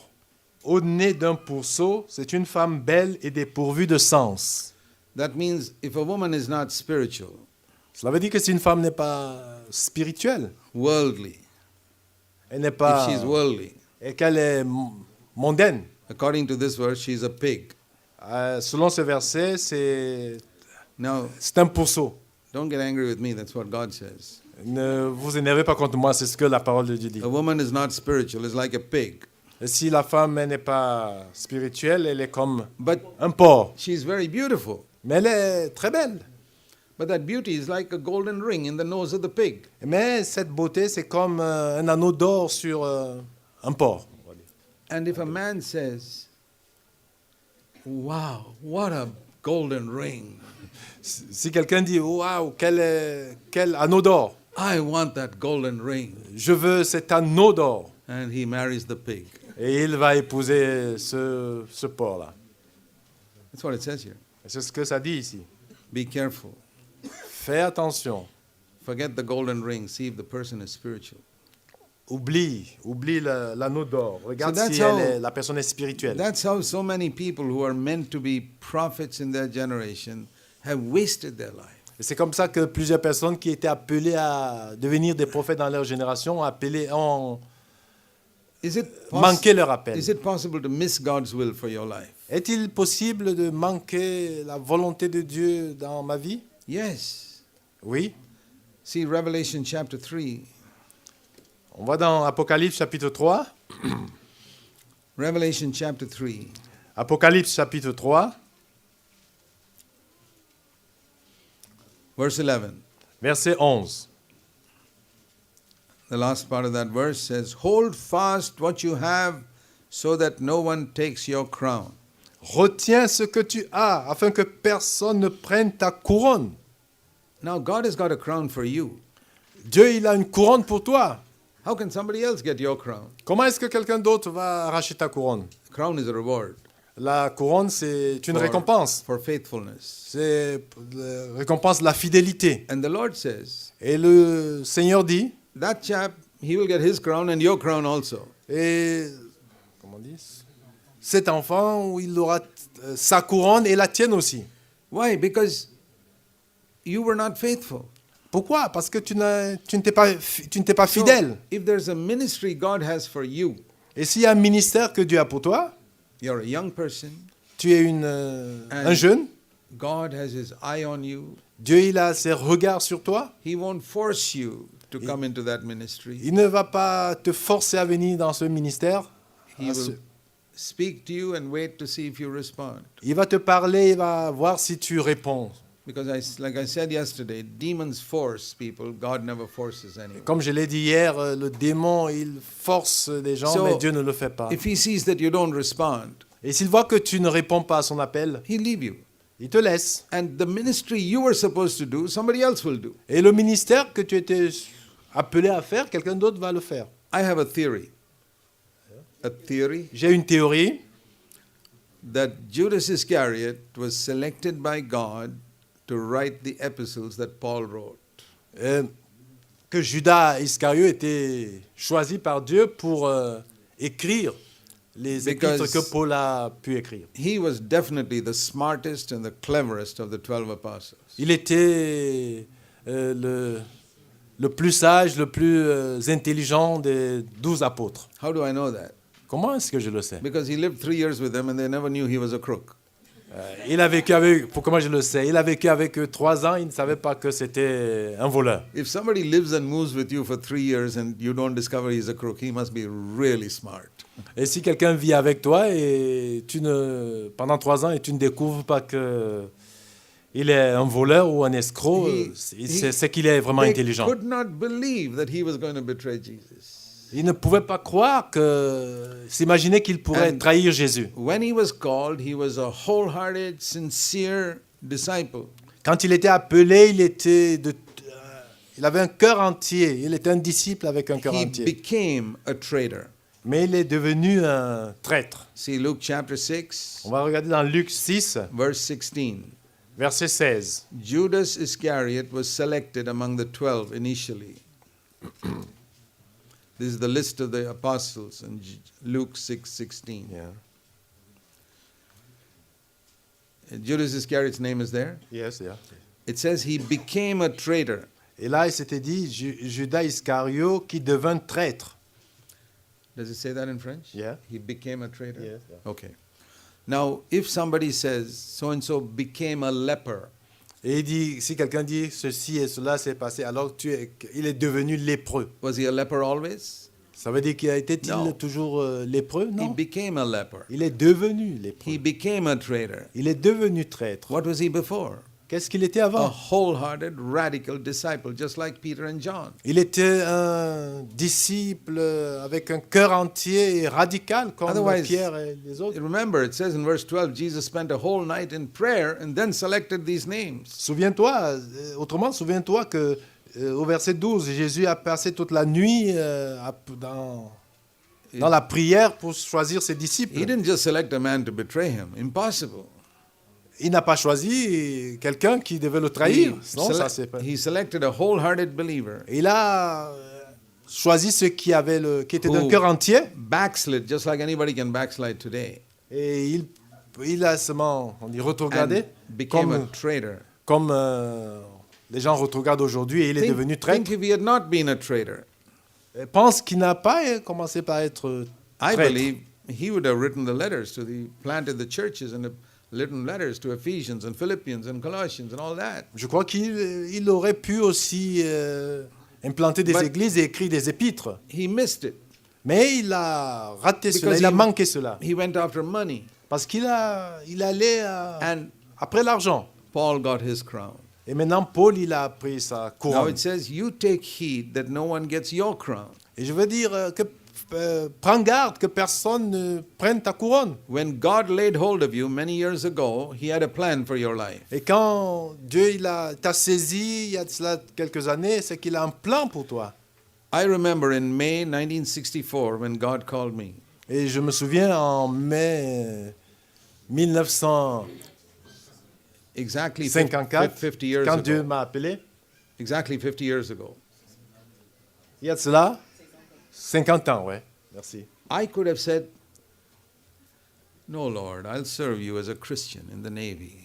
au nez d'un pourceau, c'est une femme belle et dépourvue de sens. That means if a woman is not spiritual, Cela veut dire que si une femme n'est pas spirituelle, worldly, elle n'est pas, if she's worldly, et qu'elle est mondaine, according to this verse, she's a pig. selon ce verset, c'est Now, un pourceau. don't get angry with me, that's what God says. Ne vous énervez pas contre moi, c'est ce que la parole de Dieu dit. A woman is not spiritual, is like a pig. Et si la femme elle n'est pas spirituelle, elle est comme But un porc. she's very beautiful. Mais elle est très belle. But that beauty is like a golden ring in the nose of the pig. Mais cette beauté, c'est comme un anneau d'or sur un porc. And if a man says, wow, what a golden ring, Si quelqu'un dit « Waouh, quel anneau d'or! I want that golden ring, Je veux cet anneau d'or! and he marries the pig. » Et il va épouser ce porc-là. That's what it says here. Et c'est ce que ça dit ici. Be careful. Fais attention. Forget the golden ring. See if the person is spiritual. Oublie l'anneau d'or. Regarde So that's si how- la personne est spirituelle. That's how so many people who are meant to be prophets in their generation have wasted their life. Et c'est comme ça que plusieurs personnes qui étaient appelées à devenir des prophètes dans leur génération ont Is it, manqué leur appel. is it possible to miss God's will for your life? Est-il possible de manquer la volonté de Dieu dans ma vie? Yes. Oui. See Revelation chapter 3. On va dans Apocalypse chapitre 3. Revelation chapter 3. Apocalypse chapitre 3, Verse 11. verset 11. The last part of that verse says, hold fast what you have so that no one takes your crown. Retiens ce que tu as, afin que personne ne prenne ta couronne. Now God has got a crown for you. Dieu, il a une couronne pour toi. How can somebody else get your crown? Comment est-ce que quelqu'un d'autre va arracher ta couronne? Crown is a reward La couronne, c'est une récompense. for faithfulness. C'est la récompense de la fidélité. And the Lord says, Et le Seigneur dit, that chap, he will get his crown and your crown also. et comment on dit, cet enfant, il aura sa couronne et la tienne aussi. Why? Because you were not faithful. Pourquoi? Parce que tu n'étais pas fidèle. So, if there's a ministry God has for you, Et s'il y a un ministère que Dieu a pour toi, you're a young person, tu es un jeune, God has his eye on you, Dieu il a ses regards sur toi, he won't force you to come into that ministry. il ne va pas te forcer à venir dans ce ministère. He will speak to you and wait to see if you respond. Il va te parler, il va voir si tu réponds. Because like I said yesterday, demons force people. God never forces anyone. Comme je l'ai dit hier, le démon, il force des gens, So, mais Dieu ne le fait pas. If he sees that you don't respond, Et s'il voit que tu ne réponds pas à son appel, he'll leave you. il te laisse. And the ministry you were supposed to do, somebody else will do. Et le ministère que tu étais appelé à faire, quelqu'un d'autre va le faire. I have a theory. A theory J'ai une théorie that Judas Iscariot was selected by God to write the epistles that Paul wrote. que Judas Iscariot était choisi par Dieu pour écrire les épîtres Because que Paul a pu écrire. He was definitely the smartest and the cleverest of the 12 apostles. Il était le plus sage, le plus intelligent des 12 apôtres. How do I know that? Comment est-ce que je le sais? Because he lived 3 years with them and they never knew he was a crook. Il a vécu avec, comment je le sais? Il a vécu avec eux 3 ans, il ne savait pas que c'était un voleur. If somebody lives and moves with you for 3 years and you don't discover he's a crook, he must be really smart. Et si quelqu'un vit avec toi et pendant 3 ans et tu ne découvres pas que il est un voleur ou un escroc, c'est qu'il est vraiment They intelligent. could not believe that he was going to betray Jesus. Il ne pouvait pas croire s'imaginer qu'il pourrait And trahir Jésus. when he was called, he was a wholehearted, sincere disciple. Quand il était appelé, il avait un cœur entier. Il était un disciple avec un cœur He entier. became a traitor. Mais il est devenu un traître. See Luke chapter 6, On va regarder dans Luc 6, verse 16. verset 16. Judas Iscariot was selected among the 12 initially. This is the list of the apostles in Luke 6:16. Yeah. Judas Iscariot's name is there. Yes, yeah. It says he became a traitor. Et là, il s'était dit Judas Iscario qui devint traître. Does it say that in French? Yeah. He became a traitor? Yes, yeah. Okay. Now, if somebody says so-and-so became a leper, Et il dit, si quelqu'un dit ceci et cela s'est passé, alors il est devenu lépreux. was he a leper always? Ça veut dire qu'il a été Non. toujours lépreux? He Non. became a leper. Il est devenu He lépreux. became a traitor. Il est devenu traître. What was he before? Qu'est-ce qu'il était A avant? wholehearted, radical disciple, just like Peter and John. Il était un disciple avec un cœur entier et radical comme Otherwise- Pierre et les autres. Remember, it says in verse 12, Jesus spent a whole night in prayer and then selected these names. Souviens-toi, souviens-toi que au verset 12, Jésus a passé toute la nuit dans la prière pour choisir ses He disciples. didn't just select a man to betray him. Impossible. Il n'a pas choisi quelqu'un qui devait le trahir. Non, ça c'est pas. He selected a wholehearted believer Il a choisi ceux qui étaient d'un Who- cœur entier, backslid just like anybody can backslide today et il a seulement, on dit, retrogradé and became a comme, traitor. comme les gens retrogradent aujourd'hui, et il est devenu Think traître. if he had not been a traitor, Et pense qu'il n'a pas commencé par être I traître. believe he would have written the letters planted the churches and written letters to Ephesians and Philippians and Colossians and all that. Je crois qu'il aurait pu aussi implanter des But- églises et écrire des épîtres. He missed it. Mais il a raté cela, Because il a he- manqué cela. He went after money, Parce qu'il allait and après l'argent. Paul got his crown. Et maintenant, Paul, il a pris sa Now couronne. it says, you take heed that no one gets your crown. Et je veux dire que prends garde que personne ne prenne ta couronne. When God laid hold of you many years ago, he had a plan for your life. Et quand Dieu t'a saisi il y a de cela quelques années, c'est qu'il a un plan pour toi. I remember in May 1964 when God called me. Et je me souviens en mai 1954, Exactly 50 years quand Dieu ago. m'a appelé, Exactly 50 years ago. il y a de cela 50 ans, ouais. Merci. I could have said, no, Lord, I'll serve you as a Christian in the Navy.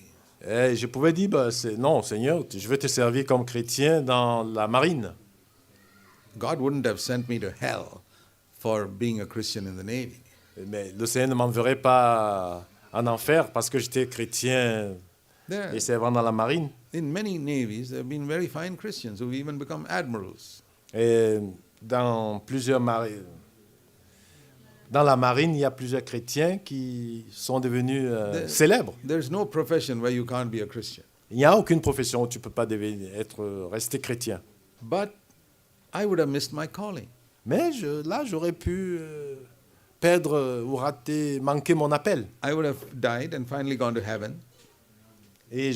Et je pouvais dire, non, Seigneur, je vais te servir comme chrétien dans la marine. God wouldn't have sent me to hell for being a Christian in the Navy. Mais le Seigneur ne m'enverrait pas en enfer parce que j'étais chrétien There, et servant dans la marine. in many navies, there have been very fine Christians who've even become admirals. Et dans la marine, il y a plusieurs chrétiens qui sont devenus célèbres. There's no profession where you can't be a Christian. Il n'y a aucune profession où tu ne peux pas rester chrétien. But I would have missed my calling. Mais là, j'aurais pu perdre ou manquer mon appel. I would have died and finally gone to heaven. Et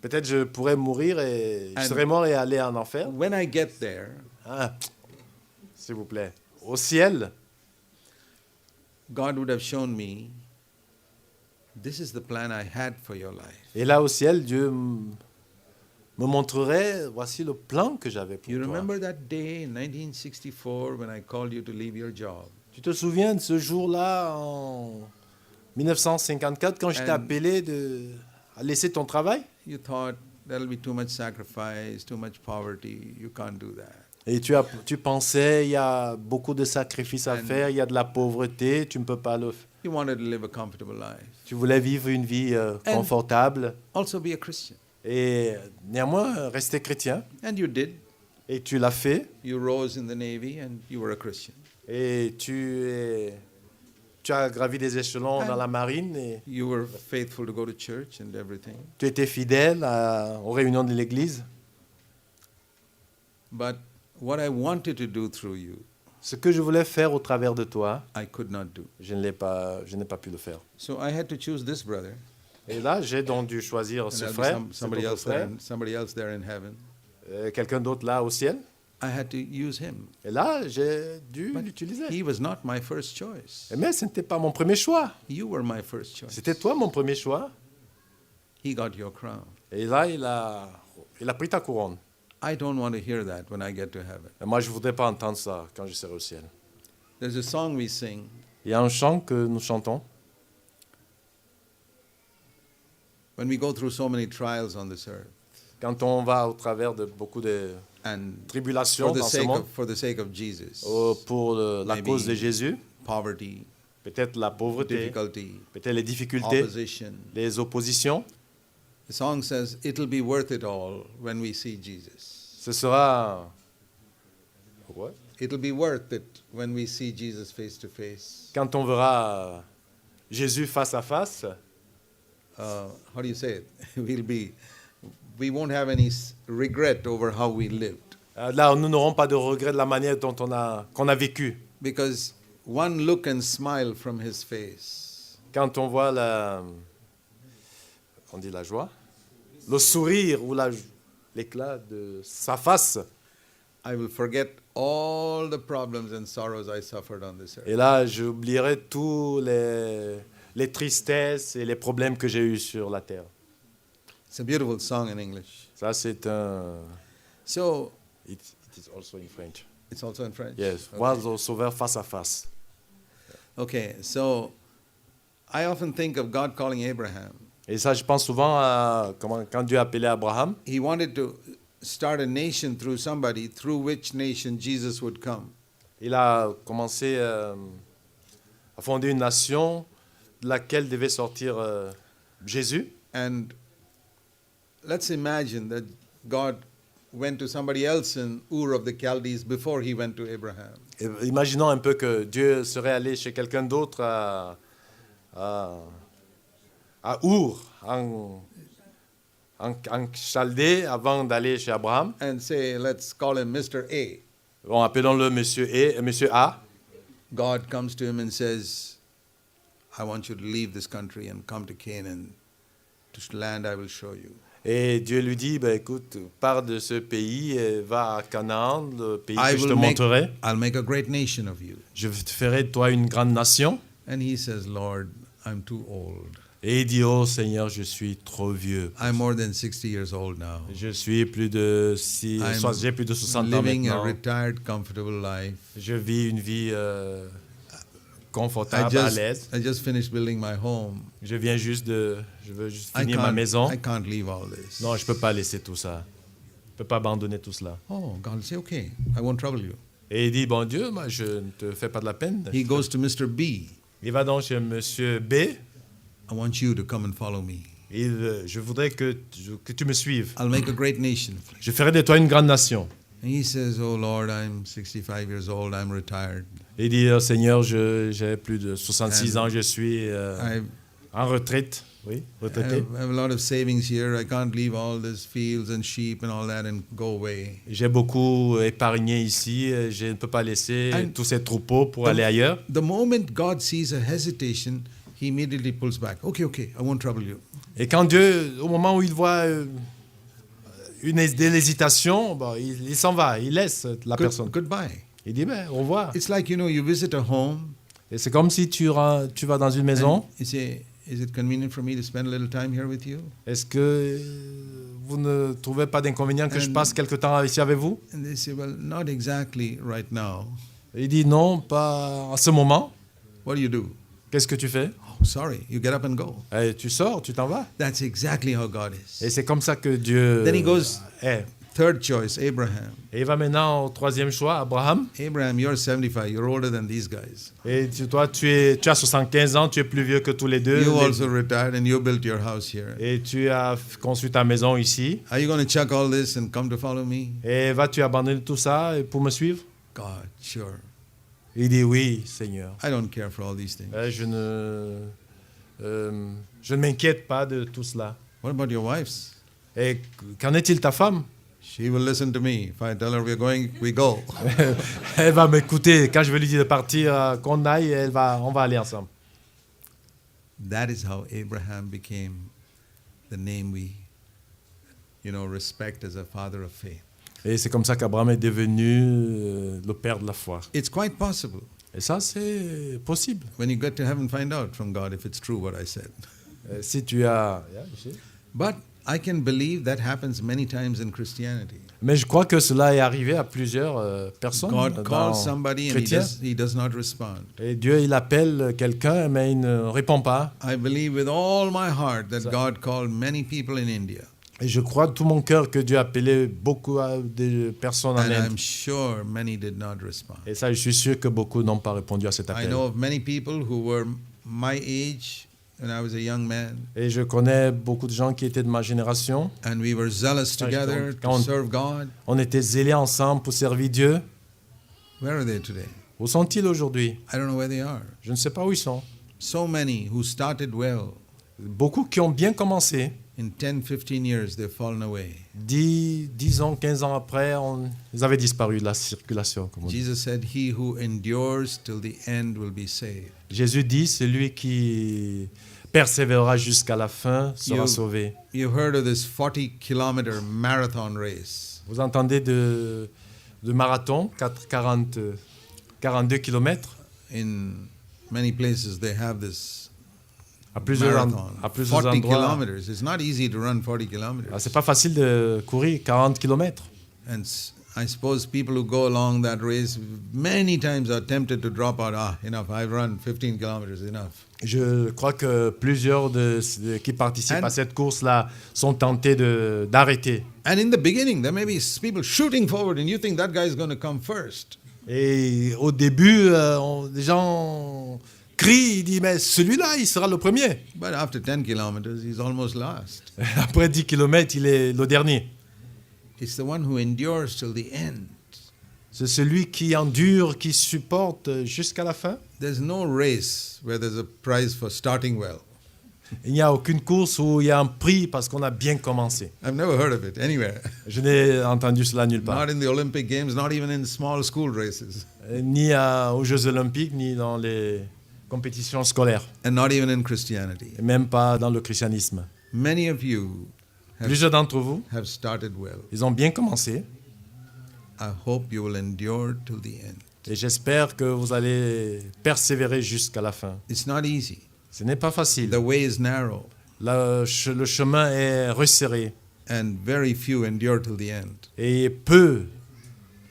peut-être je pourrais mourir et je And- serais mort et aller en enfer. When I get there, Ah, s'il vous plaît. Au ciel, God would have shown me, this is the plan I had for your life. et là au ciel, Dieu me montrerait, voici le plan que j'avais pour You toi. remember that day in 1964 when I called you to leave your job? Tu te souviens de ce jour-là en 1954 quand je t'ai And- appelé à laisser ton travail? You thought that'll be too much sacrifice, too much poverty. You can't do that. Et tu pensais, il y a beaucoup de sacrifices à And- faire, il y a de la pauvreté, tu ne peux pas le faire. You wanted to live a comfortable life. Tu voulais vivre une vie confortable Also be a Christian. et néanmoins rester chrétien. And you did. Et tu l'as fait You rose in the Navy and you were a Christian. et tu tu as gravi des échelons dans la marine et You were faithful to go to church and everything. tu étais fidèle aux réunions de l'église. But what I wanted to do through you, Ce que je voulais faire au travers de toi, I could not do. je n'ai pas pu le faire. So I had to choose this brother. Et là, j'ai donc dû choisir And ce there'll be frère, somebody cet autre else there, frère, somebody else there in heaven. quelqu'un d'autre là au ciel. I had to use him. Et là, j'ai dû But l'utiliser. he was not my first choice. Mais ce n'était pas mon premier choix. You were my first choice. C'était toi mon premier choix. He got your crown. Et là, il a pris ta couronne. I don't want to hear that when I get to heaven. Et moi, je ne voudrais pas entendre ça quand je serai au ciel. There's a song we sing. Il y a un chant que nous chantons. When we go through so many trials on this earth, Quand on va au travers de beaucoup de and tribulations dans ce monde, for the sake of Jesus, pour la Maybe cause de Jésus, poverty, peut-être la pauvreté, difficulty, peut-être les difficultés, opposition. les oppositions, The song says, "It'll be worth it all when we see Jesus." ce sera... What? It'll be worth it when we see Jesus face to face. Quand on verra Jésus face à face, How do you say it? We won't have any regret over how we lived, là, nous n'aurons pas de regret de la manière dont qu'on a vécu. because one look and smile from his face Quand on voit on dit la joie, le sourire ou l'éclat de sa face, I will forget all the problems and sorrows I suffered on this earth. et là, j'oublierai tous les tristesses et les problèmes que j'ai eus sur la terre. It's a beautiful song in English. Ça, c'est un... So, It is also in French. it's also in French? Yes, Okay. voir le sauveur face à face. Okay, so I often think of God calling Abraham. Et ça, je pense souvent à quand Dieu a appelé Abraham, He wanted to start a nation through somebody, through which nation Jesus would come. il a commencé à fonder une nation de laquelle devait sortir Jésus. And let's imagine that God went to somebody else in Ur of the Chaldees before he went to Abraham. Et imaginons un peu que Dieu serait allé chez quelqu'un d'autre à Our, en Chaldée, avant d'aller chez Abraham. And say, let's call him Mr. A. Bon, appelons-le Monsieur A. God comes to him and says, I want you to leave this country and come to Canaan, to land I will show you. Et Dieu lui dit, ben, écoute, pars de ce pays et va à Canaan, le pays I que je te will make, montrerai. I'll make a great nation of you. Je te ferai de toi une grande nation. And he says, Lord, I'm too old. Et il dit, oh Seigneur, je suis trop vieux. I'm more than 60 years old now. Je suis plus de j'ai plus de 60 ans Living a maintenant. retired, comfortable life. Je vis une vie confortable, à l'aise. I just finished building my home. Je veux juste finir ma maison. I can't leave all this. Non, je peux pas laisser tout ça. Je peux pas abandonner tout cela. Oh, God will say, okay, I won't trouble you. Et il dit, bon Dieu, moi, je ne te fais pas de la peine. He goes to Mr. B. Il va donc chez Monsieur B. I want you to come and follow me. Je voudrais que tu me suives. I'll make a great nation. Je ferai de toi une grande nation. And he says, oh Lord, I'm 65 years old, I'm retired. Il dit, oh, Seigneur, j'ai plus de 66 ans, je suis en retraite. Oui, retraité. I have a lot of savings here. I can't leave all these fields and sheep and all that and go away. J'ai beaucoup épargné ici. Je ne peux pas laisser And tous ces troupeaux pour aller ailleurs. The moment God sees a hesitation, he immediately pulls back. Okay, I won't trouble you. Et quand Dieu, au moment où il voit de l'hésitation, bon, il s'en va, il laisse la personne. Goodbye. Il dit, ben, au revoir. It's like, you visit a home. Et c'est comme si tu vas dans une maison. And you say, is it convenient for me to spend a little time here with you? Est-ce que vous ne trouvez pas d'inconvénient que je passe quelque temps ici avec vous? And they say, well, not exactly right now. Il dit, non, pas en ce moment. What do? Qu'est-ce que tu fais? Oh, sorry, you get up and go. Et tu sors, tu t'en vas. That's exactly how God is. Et c'est comme ça que Dieu Then he goes, est. third choice, Abraham. Et il va maintenant au troisième choix, Abraham. Abraham, you're 75, you're older than these guys. Et toi, tu as 75 ans, tu es plus vieux que tous les deux. You also retired and you built your house here. Et tu as construit ta maison ici. Are you going to chuck all this and come to follow me? Et vas-tu abandonner tout ça pour me suivre? God, sure. Il dit oui, Seigneur. I don't care for all these things. Je ne m'inquiète pas de tout cela. What about your wives? Et qu'en est-il ta femme? She will listen to me. If I tell her we're going, we go. Elle va m'écouter. Quand je vais lui dire de partir, qu'on aille, on va aller ensemble. That is how Abraham became the name we, respect as a father of faith. Et c'est comme ça qu'Abraham est devenu le père de la foi. It's quite possible. Et ça, c'est possible. When you get to heaven, find out from God if it's true what I said. Si tu as... But I can believe that happens many times in Christianity. Mais je crois que cela est arrivé à plusieurs personnes God calls somebody and chrétiens. he does not respond. Et Dieu, il appelle quelqu'un, mais il ne répond pas. I believe with all my heart that God called many people in India. Et je crois de tout mon cœur que Dieu a appelé beaucoup de personnes en And Inde. I'm sure many did not respond. Et ça, je suis sûr que beaucoup n'ont pas répondu à cet I appel. know of many people who were my age when I was a young man, Et je connais beaucoup de gens qui étaient de ma génération. and we were zealous together to serve God. On était zélés ensemble pour servir Dieu. Where are they today? Où sont-ils aujourd'hui? I don't know where they are. Je ne sais pas où ils sont. So many who started well, Beaucoup qui ont bien commencé. in 10, 15 years, they've fallen away. 10 ans, 15 ans après, ils avaient disparu de la circulation. Comme on dit. Jesus said, "He who endures till the end will be saved." Jésus dit, celui qui persévérera jusqu'à la fin sera sauvé. You've heard of this 40-kilometer marathon race. Vous entendez de marathon, 42 kilomètres. In many places, they have this À plusieurs marathon. endroits. 40 kilometers. It's not easy to run 40 kilometers. C'est pas facile de courir 40 kilomètres. And I suppose people who go along that race many times are tempted to drop out. Enough. I've run 15 kilometers, enough. Je crois que plusieurs qui participent à cette course-là sont tentés d'arrêter. And in the beginning, there may be people shooting forward and you think that guy is going to come first. Et au début, les gens crient, ils disent, mais celui-là, il sera le premier. But after 10 kilometers, he's almost last. Après 10 kilomètres, il est le dernier. It's the one who endures till the end. C'est celui qui endure, qui supporte jusqu'à la fin. There's no race where there's a prize for starting well. Il n'y a aucune course où il y a un prix parce qu'on a bien commencé. I've never heard of it anywhere. Je n'ai entendu cela nulle part. Not in the Olympic Games, not even in small school races. Ni aux Jeux Olympiques, ni dans les compétitions scolaires. And not even in Christianity. Et même pas dans le christianisme. Many of you Plusieurs d'entre vous, have started well. ils ont bien commencé. I hope you will endure till the end. Et j'espère que vous allez persévérer jusqu'à la fin. It's not easy. Ce n'est pas facile. The way is narrow, Le chemin est resserré. and very few endure till the end. Et peu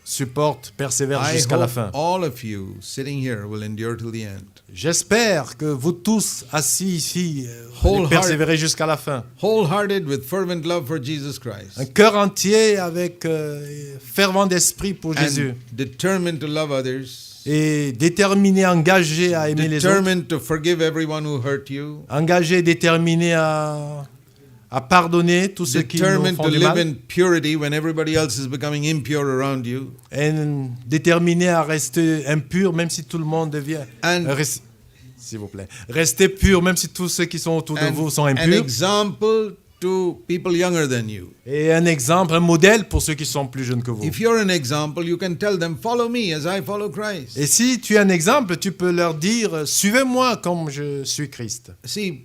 supportent, persévèrent I jusqu'à la hope fin. all of you sitting here will endure till the end. J'espère que vous tous assis ici Wholehearted. persévérez jusqu'à la fin. Wholehearted with fervent love for Jesus Christ. Un cœur entier avec fervent d'esprit pour Jésus. And determined to love others. Et déterminé, engagé à aimer les autres. Determined to forgive everyone who hurt you. Engagé, déterminé à pardonner tous ceux qui nous Determined font to du live mal. in purity when everybody else is becoming impure around you. Et déterminé à rester impur même si tout le monde devient... And- s'il vous plaît. Restez pur même si tous ceux qui sont autour de And vous sont an impurs. example to people younger than you. Et un exemple, un modèle pour ceux qui sont plus jeunes que vous. If you're an example, you can tell them, "Follow me as I follow Christ." Et si tu es un exemple, tu peux leur dire, suivez-moi comme je suis Christ. See,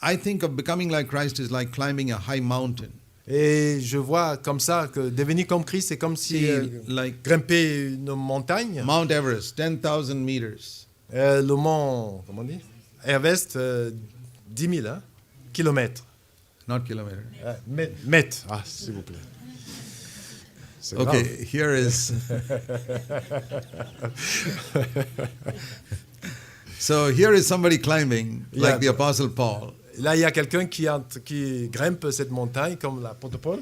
I think of becoming like Christ is like climbing a high mountain. Et je vois comme ça que devenir comme Christ, c'est comme si See, like grimper une montagne. Mount Everest, 10,000 meters. Le mont, comment on dit Everest, 10 000 kilomètres. Not kilometer. Mètres, s'il vous plaît. C'est grave. Okay, here is. So here is somebody climbing, like Yeah. the Apostle Paul. Là, il y a quelqu'un qui grimpe cette montagne comme l'apôtre Paul.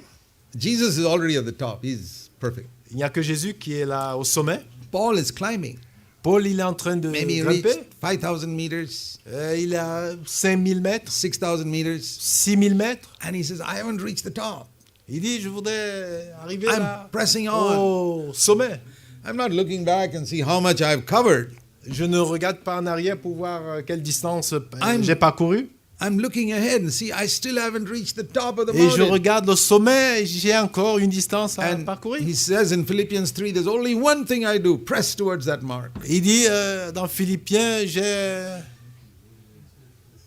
Jesus is already at the top. He's perfect. Il n'y a que Jésus qui est là au sommet. Paul is climbing. Paul, il est en train de Maybe he grimper. reached 5,000 meters, Il est à 5000 mètres, 6,000 meters, 6000 mètres. and he says, "I haven't reached the top. Il dit, je voudrais arriver I'm là, pressing on." au sommet. I'm not looking back and see how much I've covered. Je ne regarde pas en arrière pour voir quelle distance I'm- j'ai parcouru. I'm looking ahead and see I still haven't reached the top of the Et je mountain. regarde le sommet et j'ai encore une distance à And parcourir. he says in Philippians 3, there's only one thing I do, press towards that mark. Il dit dans Philippiens, j'ai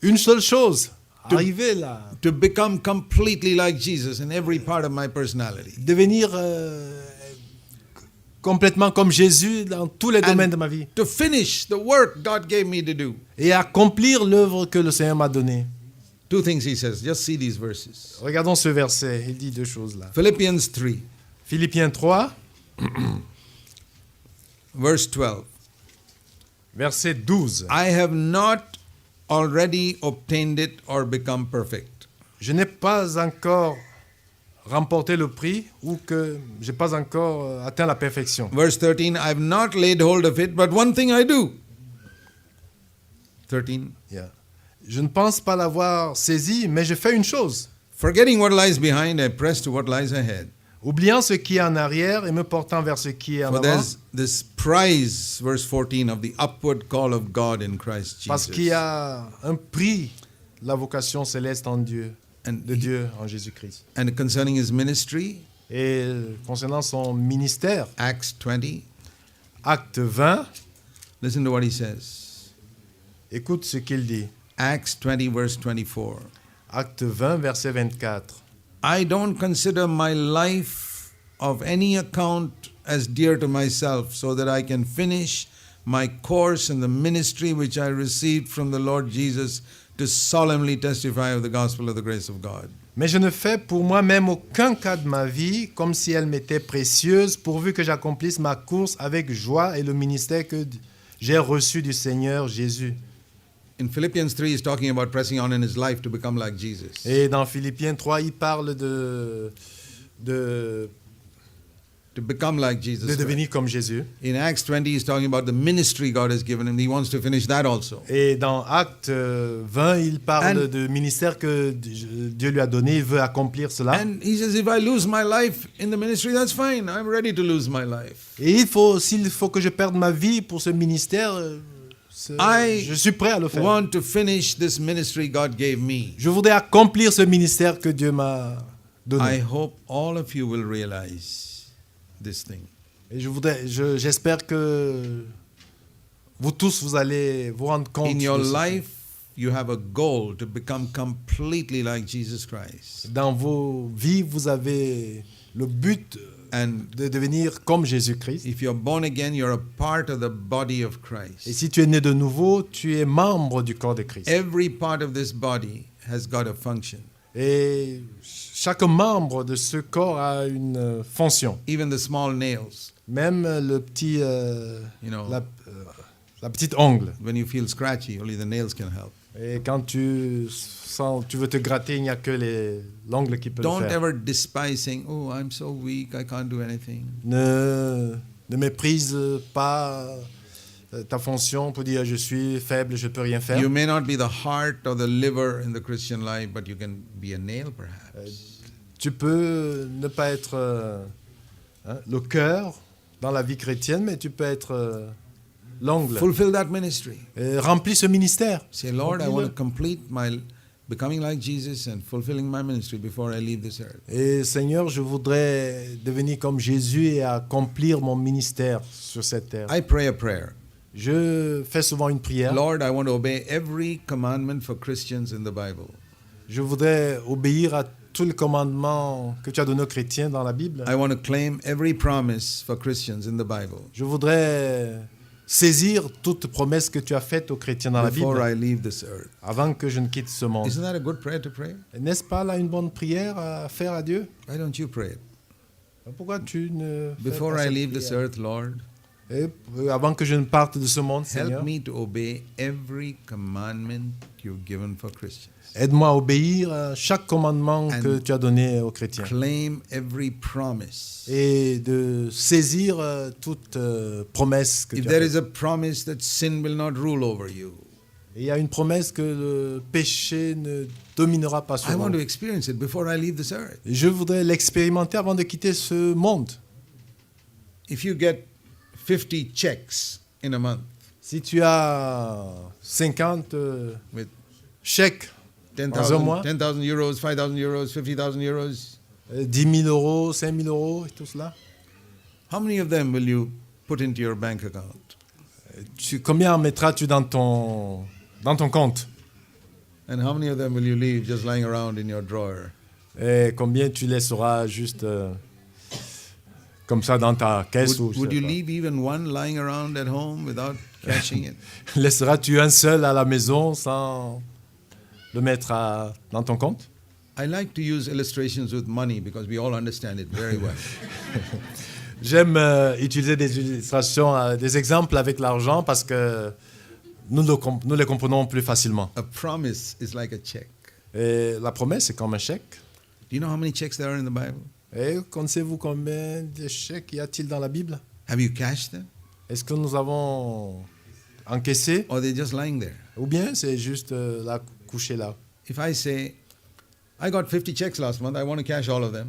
une seule chose, arriver là, To become completely like Jesus in every part of my personality. devenir complètement comme Jésus dans tous les domaines de ma vie To finish the work God gave me to do. et accomplir l'œuvre que le Seigneur m'a donnée. Two things he says. Just see these verses. Regardons ce verset, il dit deux choses là. Philippians 3, Philippiens 3, verse 12. verset 12. I have not already obtained it or become perfect. Je n'ai pas encore remporté le prix ou que j'ai pas encore atteint la perfection. Verse 13, I've not laid hold of it, but one thing I do. 13. Yeah. Je ne pense pas l'avoir saisi, mais je fais une chose. Forgetting what lies behind, I press to what lies ahead. Oubliant ce qui est en arrière et me portant vers ce qui est en For avant. there's this prize, verse 14, of the upward call of God in Christ Parce qu'il y Jesus. a un prix, la vocation céleste en Dieu, And, de Dieu en Jésus-Christ. and concerning his ministry, Et concernant son ministère, Acts 20, acte 20, listen to what he says. écoute ce qu'il dit. Acts 20, verse 24. Acte 20, verset 24. I don't consider my life of any account as dear to myself, so that I can finish my course in the ministry which I received from the Lord Jesus to solemnly testify of the gospel of the grace of God. Mais je ne fais pour moi-même aucun cas de ma vie comme si elle m'était précieuse, pourvu que j'accomplisse ma course avec joie et le ministère que j'ai reçu du Seigneur Jésus. In Philippians 3, he's talking about pressing on in his life to become like Jesus. Et dans Philippiens 3, il parle de To become like Jesus. Christ. devenir comme Jésus. In Acts 20, he's talking about the ministry God has given him. He wants to finish that also. Et dans Acte 20, il parle And- du ministère que Dieu lui a donné. Il veut accomplir cela. And he says, if I lose my life in the ministry, that's fine. I'm ready to lose my life. Et s'il faut que je perde ma vie pour ce ministère, je suis prêt à le faire. Want to finish this ministry God gave me. Je voudrais accomplir ce ministère que Dieu m'a I donné. hope all of you will realize this thing. Et j'espère que vous tous, vous allez vous rendre compte In your de ceci. life, you have a goal to become completely like Jesus Christ. Dans vos vies, vous avez le but And de devenir comme Jésus-Christ. if you're born again, you're a part of the body of Et Christ. si tu es né de nouveau, tu es membre du corps de Christ. Every part of this body has got a function. Et chaque membre de ce corps a une fonction. Even the small nails. Même le petit, You know, la petite ongle. when you feel scratchy, only the nails can help. Et quand tu veux te gratter, il n'y a que l'ongle qui peut Don't le faire. ever despise saying, oh, I'm so weak, I can't do anything. Ne méprise pas ta fonction pour dire je suis faible, je ne peux rien faire. You may not be the heart or the liver in the Christian life, but you can be a nail perhaps. Tu peux ne pas être le cœur dans la vie chrétienne, mais tu peux être l'ongle. Fulfill that ministry. Remplis ce ministère. Say, Lord, I Remplis-le. want to complete my becoming like Jesus and fulfilling my ministry before I leave this earth. Et Seigneur, je voudrais devenir comme Jésus et accomplir mon ministère sur cette terre. I pray a prayer. Je fais souvent une prière. Lord, I want to obey every commandment for Christians in the Bible. Je voudrais obéir à tous les commandements que tu as donnés aux chrétiens dans la Bible. I want to claim every promise for Christians in the Bible Je voudrais saisir toute promesse que tu as faite aux chrétiens dans la before Bible I leave this earth. avant que je ne quitte ce monde. Isn't that a good prayer to pray? N'est-ce pas là une bonne prière à faire à Dieu? Why don't you pray it? Pourquoi tu ne fais Before pas I cette leave this prière? earth, Lord, Et, avant que je ne parte de ce monde, Seigneur, help me to obey every commandment you've given for Christians. aide-moi à obéir à chaque commandement And que tu as donné aux chrétiens Claim every promise. et de saisir toute promesse que If tu as there faite. is a promise that sin will not rule over you, Et il y a une promesse que le péché ne dominera pas I sur want nous. to experience it before I leave this earth. Je voudrais l'expérimenter avant de quitter ce monde. If you get 50 checks in a month Si tu as 50 with chèques dans un mois, 10,000 euros, 5,000 euros, 50,000 euros, 10 000 euros, 5 000 euros et tout cela, how many of them will you put into your bank account? combien en mettras-tu dans ton compte? And how many of them will you leave just lying around in your drawer? Et combien tu laisseras juste comme ça dans ta caisse? Would you leave even one lying around at home without cashing it? Laisseras-tu un seul à la maison sans le mettre dans ton compte? I like to use illustrations with money because we all understand it very well. J'aime utiliser des illustrations, des exemples avec l'argent parce que nous les comprenons plus facilement. A promise is like a check. Et la promesse, c'est comme un chèque. Do you know how many checks there are in the Bible? Et connaissez-vous combien de chèques y a-t-il dans la Bible? Have you cashed them? Est-ce que nous avons encaissé Or are they just lying there? ou bien c'est juste là, couché là? If I say, I got 50 checks last month, I want to cash all of them.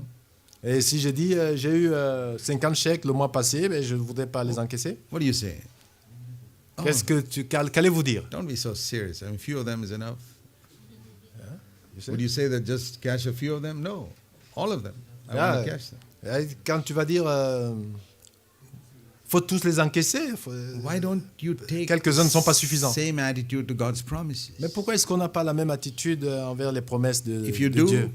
Et si je dis j'ai eu 50 chèques le mois passé, mais je ne voudrais pas les encaisser, What do you say? Oh, qu'allez-vous dire? don't be so serious. I mean, a few of them is enough. You say? Would you say that just cash a few of them? No, all of them. I want to cash them. Quand tu vas dire faut tous les encaisser, Why don't you take quelques-uns ne sont pas suffisants. same attitude to God's promises? Mais pourquoi est-ce qu'on n'a pas la même attitude envers les promesses de If you de Dieu? do,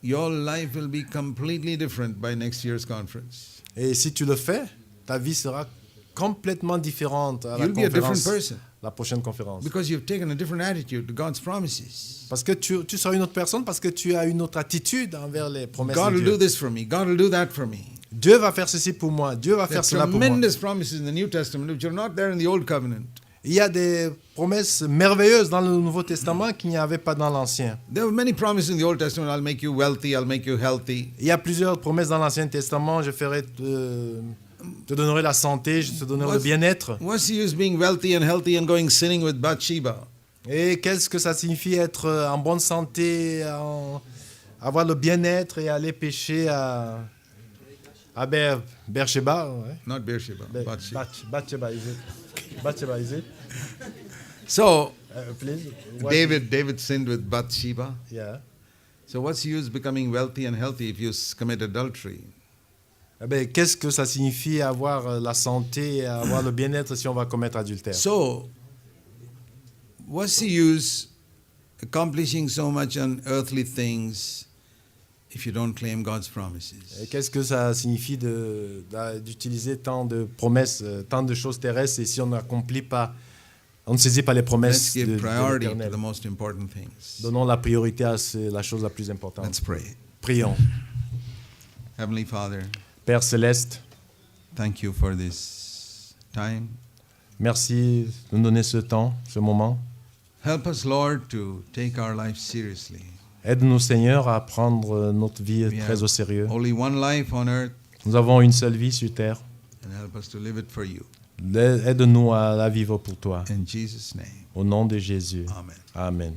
your life will be completely different by next year's conference. Et si tu le fais, ta vie sera complètement différente à la You'll be a different conférence, person la prochaine conférence. because you've taken a different attitude to God's promises. Parce que tu seras une autre personne, parce que tu as une autre attitude envers les promesses God de will do Dieu. this for me. God will do that for me. Dieu va faire ceci pour moi, Dieu va There faire are cela pour moi. tremendous promises in the New Testament which are not there in the Old Covenant. Il y a des promesses merveilleuses dans le Nouveau Testament qu'il n'y avait pas dans l'Ancien. There are many promises in the Old Testament. I'll make you wealthy. I'll make you healthy. Il y a plusieurs promesses dans l'Ancien Testament. Je te donnerai la santé, je te donnerai le bien-être. What's the use being wealthy and healthy and going sinning with Bathsheba? Et qu'est-ce que ça signifie être en bonne santé, avoir le bien-être et aller pécher à Beersheba? Ouais. Not Beersheba, Bathsheba. Bathsheba, is it? Bathsheba, is it? So Please. What- David sinned with Bathsheba. Yeah. So what's the use becoming wealthy and healthy if you commit adultery? Qu'est-ce que ça signifie avoir la santé et avoir le bien-être si on va commettre adultère? So what's the use accomplishing so much on earthly things if you don't claim God's promises? Et qu'est-ce que ça signifie d'utiliser tant de promesses, tant de choses terrestres et si on n'accomplit pas, on ne saisit pas les Let's promesses de give priority to l'Éternel? the most important things. Donnons la priorité à la chose la plus importante. Let's pray. Prions. Heavenly Father, Père Céleste, thank you for this time. merci de nous donner ce temps, ce moment. Help us, Lord, to take our life seriously. Aide-nous, Seigneur, à prendre notre vie We très have au sérieux. only one life on earth, Nous avons une seule vie sur terre. and help us to live it for you. Aide-nous à la vivre pour toi. In Jesus' name, Au nom de Jésus. amen. Amen.